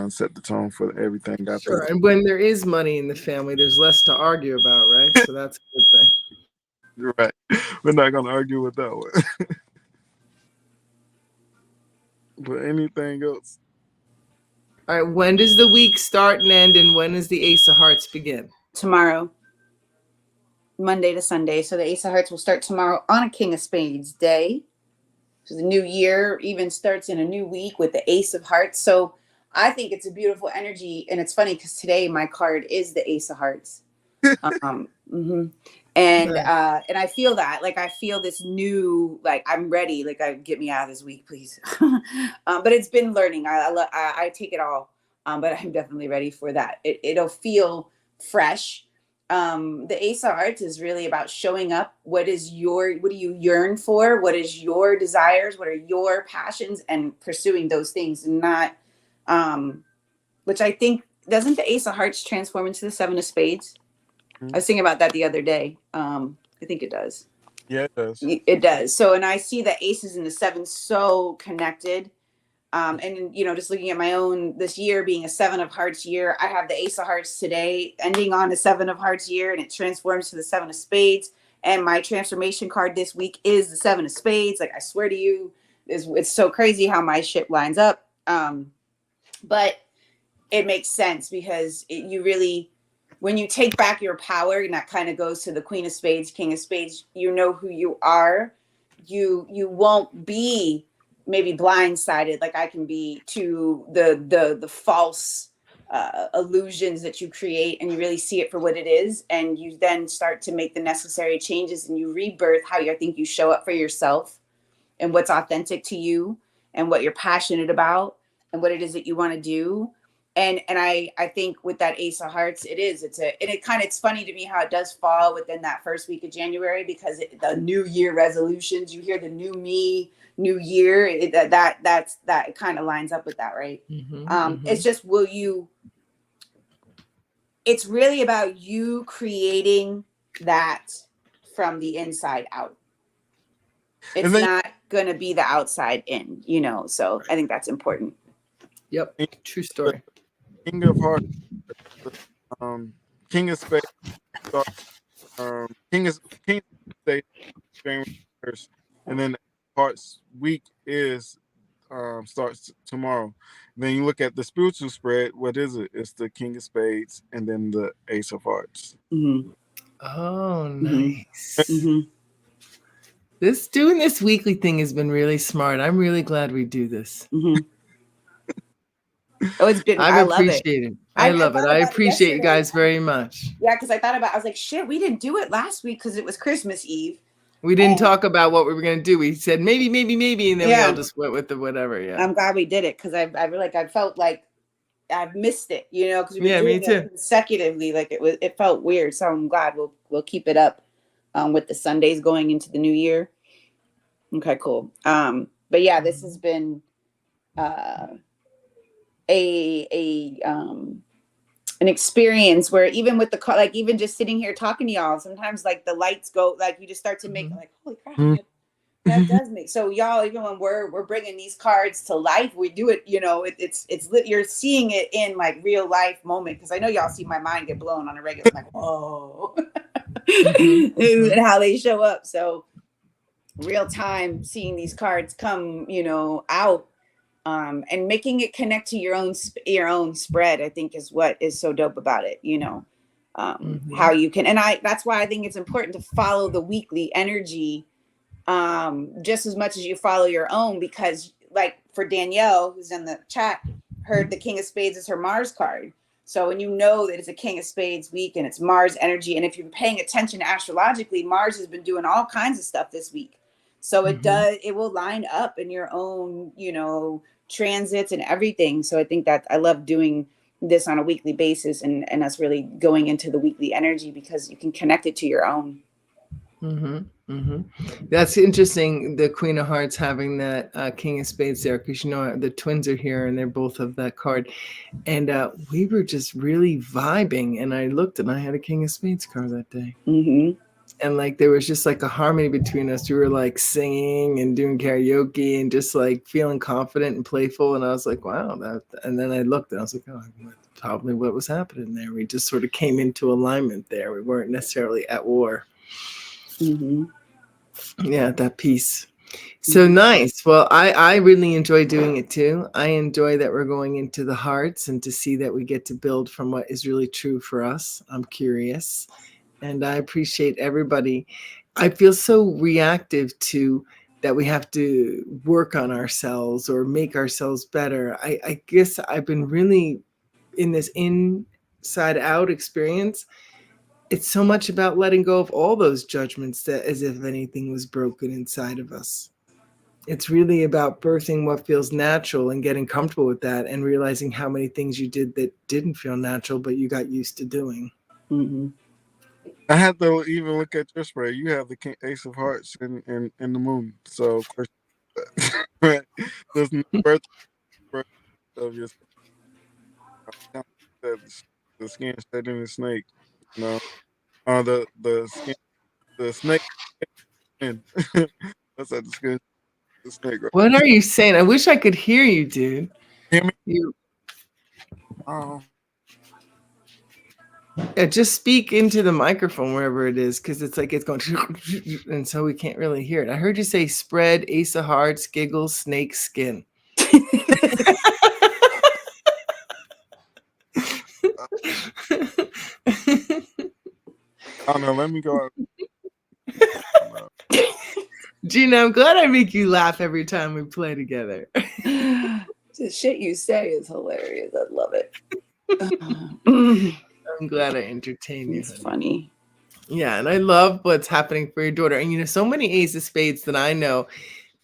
set the tone for everything after Sure. that. And when there is money in the family, there's less to argue about, right? So that's a good thing. You're right. We're not going to argue with that one. But anything else? All right. When does the week start and end, and when does the Ace of Hearts begin? Tomorrow, Monday to Sunday. So the Ace of Hearts will start tomorrow on a King of Spades day. So the new year even starts in a new week with the Ace of Hearts. So I think it's a beautiful energy, and it's funny because today my card is the Ace of Hearts. Mhm. And Right. and I feel that, like I feel this new, like I'm ready, like I get me out of this week, please. But it's been learning. I take it all, but I'm definitely ready for that. It'll feel fresh. The Ace of Hearts is really about showing up. What do you yearn for? What is your desires? What are your passions? And pursuing those things, and not, which I think, doesn't the Ace of Hearts transform into the Seven of Spades? I was thinking about that the other day. I think it does. Yeah, it does. It does. So, and I see the aces and the sevens so connected. And just looking at my own this year being a 7 of Hearts year, I have the Ace of Hearts today, ending on a 7 of Hearts year, and it transforms to the 7 of Spades. And my transformation card this week is the 7 of Spades. Like, I swear to you, it's so crazy how my shit lines up. But it makes sense because you really, when you take back your power, and that kind of goes to the Queen of Spades, King of Spades, you know who you are. You won't be maybe blindsided like I can be to the false illusions that you create, and you really see it for what it is, and you then start to make the necessary changes, and you rebirth how you think you show up for yourself, and what's authentic to you, and what you're passionate about, and what it is that you want to do. And I think with that Ace of Hearts, it's funny to me how it does fall within that first week of January, because the New Year resolutions, you hear the new me, new year, that it kind of lines up with that, right? It's just, it's really about you creating that from the inside out. It's not going to be the outside in, so I think that's important. Yep. True story. King of Hearts, King of Spades, King of Spades, January 1st, and then Hearts week starts tomorrow. Then you look at the spiritual spread. What is it? It's the King of Spades and then the Ace of Hearts. Mm-hmm. Oh, nice. Mm-hmm. Doing this weekly thing has been really smart. I'm really glad we do this. Mm-hmm. Oh, it's been. I love it. appreciate it. I love it. I appreciate you guys very much. Yeah, because I was like, shit, we didn't do it last week because it was Christmas Eve. We didn't talk about what we were going to do. We said maybe, and then we all just went with the whatever. Yeah. I'm glad we did it, because I felt like I've missed it, because we've been doing it consecutively. Like it felt weird. So I'm glad we'll keep it up with the Sundays going into the new year. Okay, cool. But yeah, this has been an experience where, even with even just sitting here talking to y'all, sometimes like the lights go, like you just start to make like, holy crap, that does make. So y'all, even when we're bringing these cards to life, we do it, it's lit. You're seeing it in like real life moment, because I know y'all see my mind get blown on a regular. I'm like, whoa. And how they show up. So real time seeing these cards come, out, and making it connect to your own spread, I think is what is so dope about it. How you can, and that's why I think it's important to follow the weekly energy just as much as you follow your own, because like for Danielle, who's in the chat, the King of Spades is her Mars card. So when you know that it's a King of Spades week and it's Mars energy, and if you're paying attention astrologically, Mars has been doing all kinds of stuff this week. So it will line up in your own, transits and everything. So I think that I love doing this on a weekly basis, and us really going into the weekly energy, because you can connect it to your own. That's interesting. The Queen of Hearts having that King of Spades there, because the twins are here and they're both of that card, and we were just really vibing. And I looked and I had a King of Spades card that day. And like there was just like a harmony between us. We were like singing and doing karaoke and just like feeling confident and playful. And I was like, wow. And then I looked and I was like, oh, probably what was happening there. We just sort of came into alignment there. We weren't necessarily at war. Yeah, that piece. So nice. Well, I really enjoy doing it too. I enjoy that we're going into the hearts and to see that we get to build from what is really true for us. I'm curious. And I appreciate everybody. I feel so reactive to that we have to work on ourselves or make ourselves better. I guess I've been really in this inside out experience, it's so much about letting go of all those judgments that as if anything was broken inside of us. It's really about birthing what feels natural and getting comfortable with that and realizing how many things you did that didn't feel natural, but you got used to doing. Mm-hmm. I had to even look at your spread. You have the Ace of Hearts in the moon. So of course, the birth of your the skin shedding the snake. You know, the skin the snake skin. That's at the snake. Right? What are you saying? I wish I could hear you, dude. Hear me? You Um, just speak into the microphone wherever it is, because it's like it's going, and so we can't really hear it. I heard you say spread, Ace of Hearts, giggles, snake skin. I don't know. Let me go out. Gina, I'm glad I make you laugh every time we play together. The shit you say is hilarious. I love it. I'm glad I entertain you. It's funny. Yeah, and I love what's happening for your daughter. And so many Ace of Spades that I know,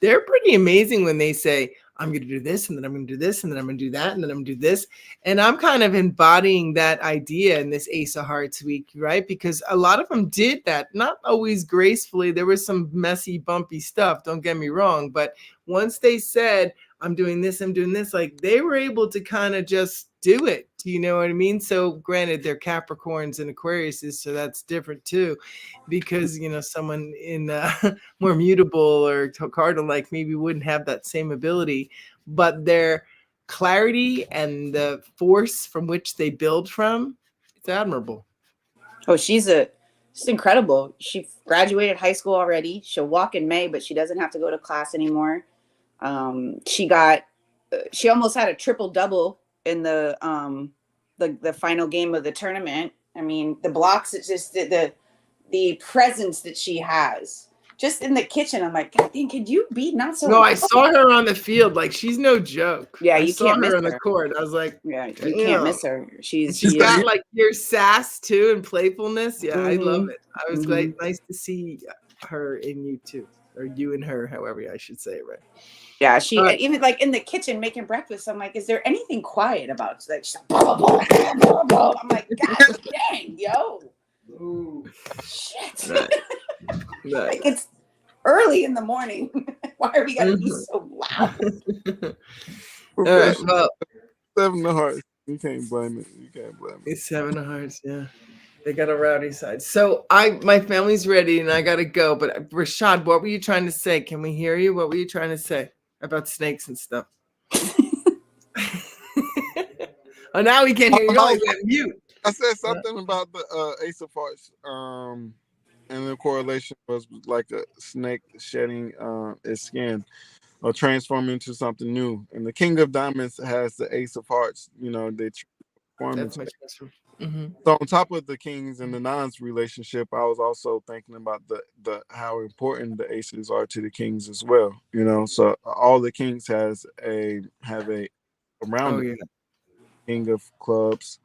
they're pretty amazing when they say, I'm going to do this, and then I'm going to do this, and then I'm going to do that, and then I'm going to do this. And I'm kind of embodying that idea in this Ace of Hearts week, right? Because a lot of them did that, not always gracefully. There was some messy, bumpy stuff, don't get me wrong. But once they said, I'm doing this, like they were able to kind of just do it. Do you know what I mean? So granted, they're Capricorns and Aquariuses, so that's different too. Because, someone in more mutable or cardinal like maybe wouldn't have that same ability, but their clarity and the force from which they build from, it's admirable. Oh, she's incredible. She graduated high school already. She'll walk in May, but she doesn't have to go to class anymore. She almost had a triple double in the final game of the tournament. I mean, the blocks, it's just the presence that she has just in the kitchen. I'm like, God dang, could you be not so? No, I saw her on the field. Like, she's no joke. Yeah, you can't miss her on the court. I was like, yeah, you can't miss her. She's got like your sass too and playfulness. Yeah, I love it. I was nice to see her in you too, or you and her, however I should say it, right? Yeah, she even like in the kitchen making breakfast. I'm like, is there anything quiet about it? Like, she's like, blah, blah, blah, blah. I'm like, God dang, yo. Ooh, shit. Right. Like, it's early in the morning. Why are we gotta be so loud? All right, well, 7 of Hearts. You can't blame it. It's 7 of Hearts, yeah. They got a rowdy side. So my family's ready and I gotta go. But Rashad, what were you trying to say? Can we hear you? What were you trying to say about snakes and stuff? Oh, now we can't hear you. Oh, you mute. I said something about the Ace of Hearts. And the correlation was like a snake shedding its skin or transforming into something new. And the King of Diamonds has the Ace of Hearts. They transform. That's much better. Mm-hmm. So on top of the kings and the nines relationship, I was also thinking about the how important the aces are to the kings as well. So all the kings have a around the King of Clubs,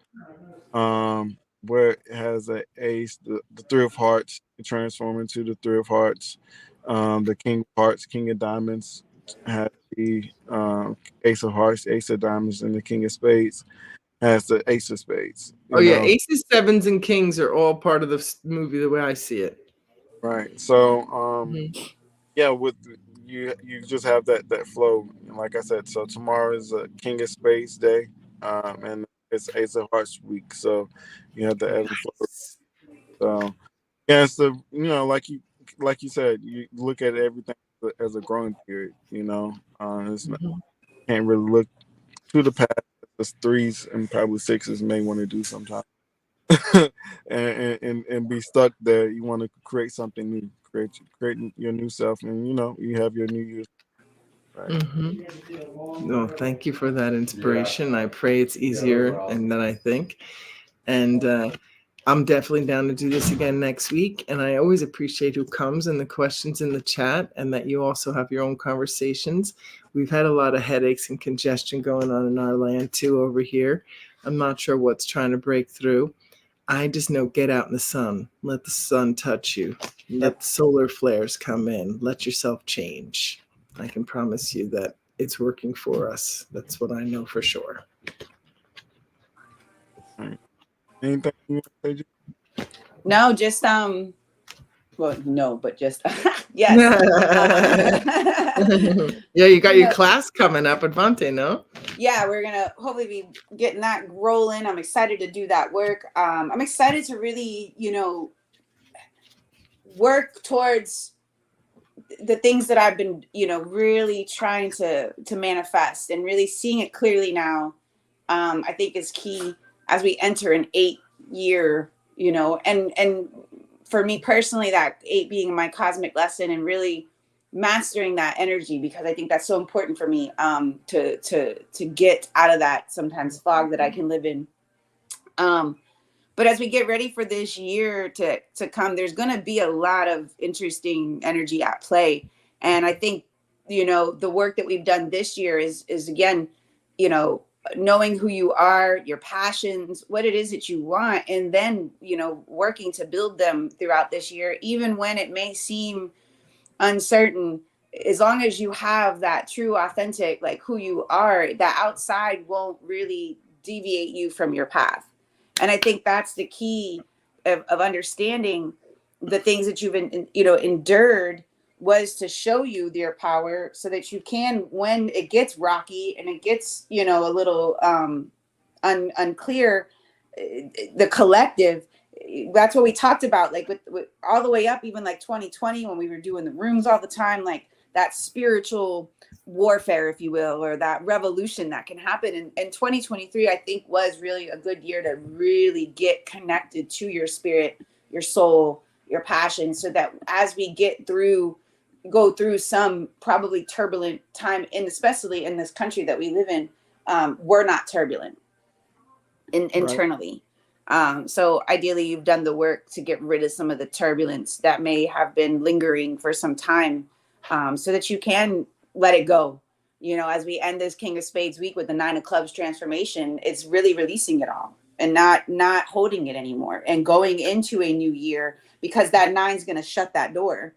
where it has an ace, the Three of Hearts, transform into the Three of Hearts. The King of Hearts, King of Diamonds, has the Ace of Hearts, Ace of Diamonds, and the King of Spades has the Ace of Spades. Yeah, aces, sevens, and kings are all part of the movie the way I see it. Right. So, yeah, with you just have that flow. And like I said, so tomorrow is a King of Spades day, and it's Ace of Hearts week. So you have the ebb and flow. So yeah, so like you said, you look at everything as a growing period. It's not, can't really look to the past. As threes and probably sixes may want to do sometimes, and be stuck there. You want to create something new, create your new self, and you have your new year. Right. No, thank you for that inspiration. I pray it's easier than I think, and I'm definitely down to do this again next week. And I always appreciate who comes and the questions in the chat, and that you also have your own conversations. We've had a lot of headaches and congestion going on in our land too over here. I'm not sure what's trying to break through. I just know, get out in the sun, let the sun touch you, let the solar flares come in, let yourself change. I can promise you that it's working for us. That's what I know for sure. Right. Anything you want to say, Gina? No, just well, no, but just yes. Yeah, you got You your know, class coming up at Vante, no? yeah, we're gonna hopefully be getting that rolling. I'm excited to do that work. I'm excited to really, work towards the things that I've been, really trying to manifest and really seeing it clearly now. I think is key as we enter an 8 year, and for me personally, that 8 being my cosmic lesson and really mastering that energy, because I think that's so important for me, to get out of that sometimes fog that I can live in. But as we get ready for this year to come, there's going to be a lot of interesting energy at play. And I think, the work that we've done this year is again, you know, knowing who you are, your passions, what it is that you want, and then, working to build them throughout this year, even when it may seem uncertain. As long as you have that true, authentic, like who you are, that outside won't really deviate you from your path. And I think that's the key of understanding the things that you've endured, was to show you their power so that you can, when it gets rocky and it gets, a little unclear, the collective, that's what we talked about, like with all the way up, even like 2020, when we were doing the rooms all the time, like that spiritual warfare, if you will, or that revolution that can happen. And 2023, I think, was really a good year to really get connected to your spirit, your soul, your passion, so that as we go through some probably turbulent time, and especially in this country that we live in, we're not turbulent internally. So ideally, you've done the work to get rid of some of the turbulence that may have been lingering for some time, so that you can let it go. As we end this King of Spades week with the 9 of Clubs transformation, it's really releasing it all and not holding it anymore, and going into a new year, because that 9's going to shut that door.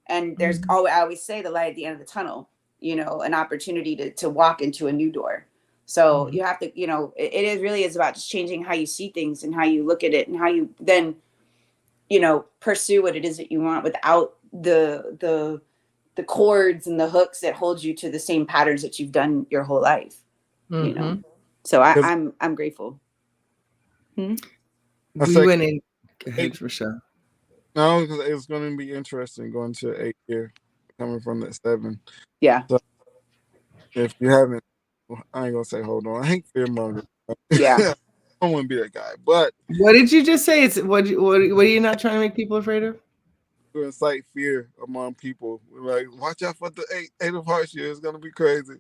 And there's I always say, the light at the end of the tunnel, an opportunity to walk into a new door. So you have to, it really is about just changing how you see things and how you look at it, and how you then, pursue what it is that you want, without the cords and the hooks that hold you to the same patterns that you've done your whole life. So I'm grateful. We like, went in. Go ahead, Rochelle. no, because it's going to be interesting going to 8 year, coming from that 7. Yeah. So if you haven't, I ain't gonna say hold on. I ain't fear monger. Yeah. I don't want to be that guy. But what did you just say? It's what are you not trying to make people afraid of? To incite fear among people, like, watch out for the 8 of Hearts here. It's gonna be crazy,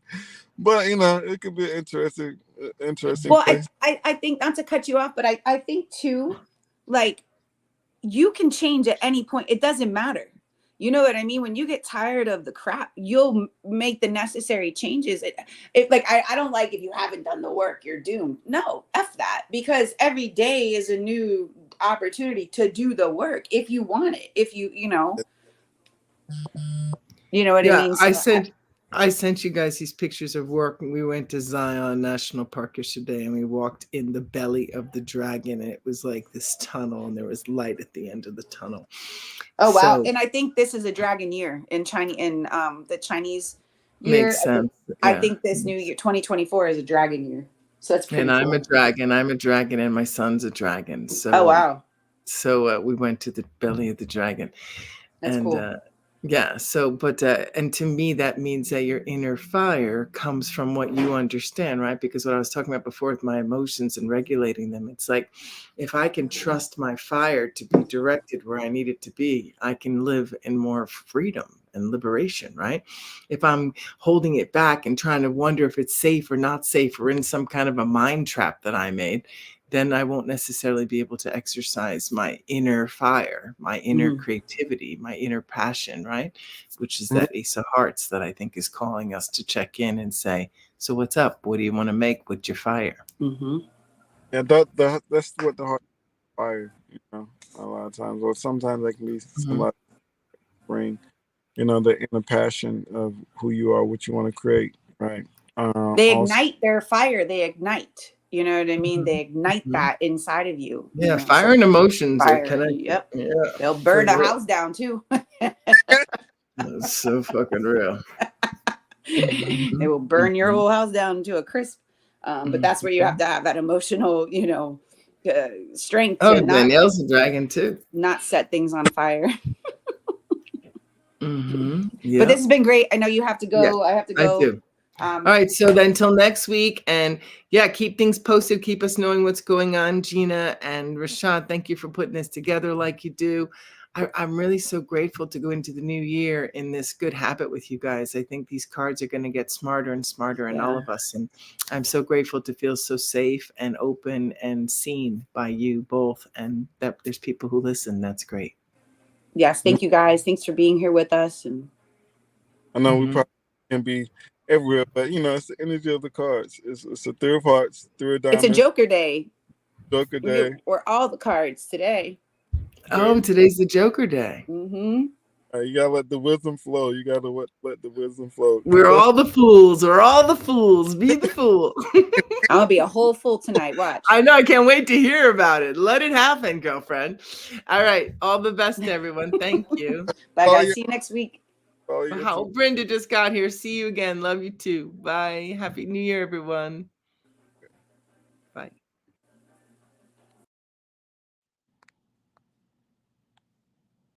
but it could be an interesting Well, place. I think, not to cut you off, but I think too, like, you can change at any point. It doesn't matter. You know what I mean? When you get tired of the crap, you'll make the necessary changes. I don't like, if you haven't done the work, you're doomed. No, F that, because every day is a new opportunity to do the work if you want it. If you know what I mean? So, I sent you guys these pictures of work. We went to Zion National Park yesterday, and we walked in the belly of the dragon, and it was like this tunnel, and there was light at the end of the tunnel. Oh, wow. And I think this is a dragon year in the Chinese year. Makes sense. I think this new year, 2024, is a dragon year. So that's pretty cool. I'm a dragon, and my son's a dragon. So, oh, wow. So we went to the belly of the dragon. That's cool. Yeah. So, but, and to me, that means that your inner fire comes from what you understand, right? Because what I was talking about before with my emotions and regulating them, it's like, if I can trust my fire to be directed where I need it to be, I can live in more freedom and liberation, right? If I'm holding it back and trying to wonder if it's safe or not safe, or in some kind of a mind trap that I made, then I won't necessarily be able to exercise my inner fire, my inner creativity, my inner passion, right? Which is that Ace of Hearts that I think is calling us to check in and say, so what's up? What do you want to make with your fire? Yeah, that's what the heart fire, you know, a lot of times. Or sometimes that can be somebody bring, you know, the inner passion of who you are, what you want to create, right? They Also, ignite their fire. They ignite. You know what I mean? They ignite that inside of you. Yeah, you know, fire so and emotions are fire. connected. Yep. Yeah, They'll burn for a real. house down too. That's so fucking real. They will burn your whole house down to a crisp. But that's where you have to have that emotional, you know, strength Oh, to Danielle's a dragon too. not set things on fire. Yeah. But this has been great. I know you have to go. Yeah, I have to I go. do. All right. So then until next week. And yeah, keep things posted. Keep us knowing what's going on, Gina and Rashad. Thank you for putting this together like you do. I'm really so grateful to go into the new year in this good habit with you guys. I think these cards are going to get smarter and smarter in all of us. And I'm so grateful to feel so safe and open and seen by you both. And that there's people who listen. That's great. Yes. Thank you guys. Thanks for being here with us. And I know we probably can be everywhere, but you know, it's the energy of the cards. It's a three of hearts, three of diamonds. it's a Joker day. Joker day. We're all the cards today. Oh, today's the Joker day. Mm-hmm. You gotta let the wisdom flow. You gotta let the wisdom flow. We're all the fools. We're all the fools. Be the fool. I'll be a whole fool tonight. Watch. I know. I can't wait to hear about it. Let it happen, girlfriend. All right. All the best to everyone. Thank you. Bye, guys. See you next week. Wow. Brenda just got here. See you again. Love you too. Bye. Happy New Year, everyone.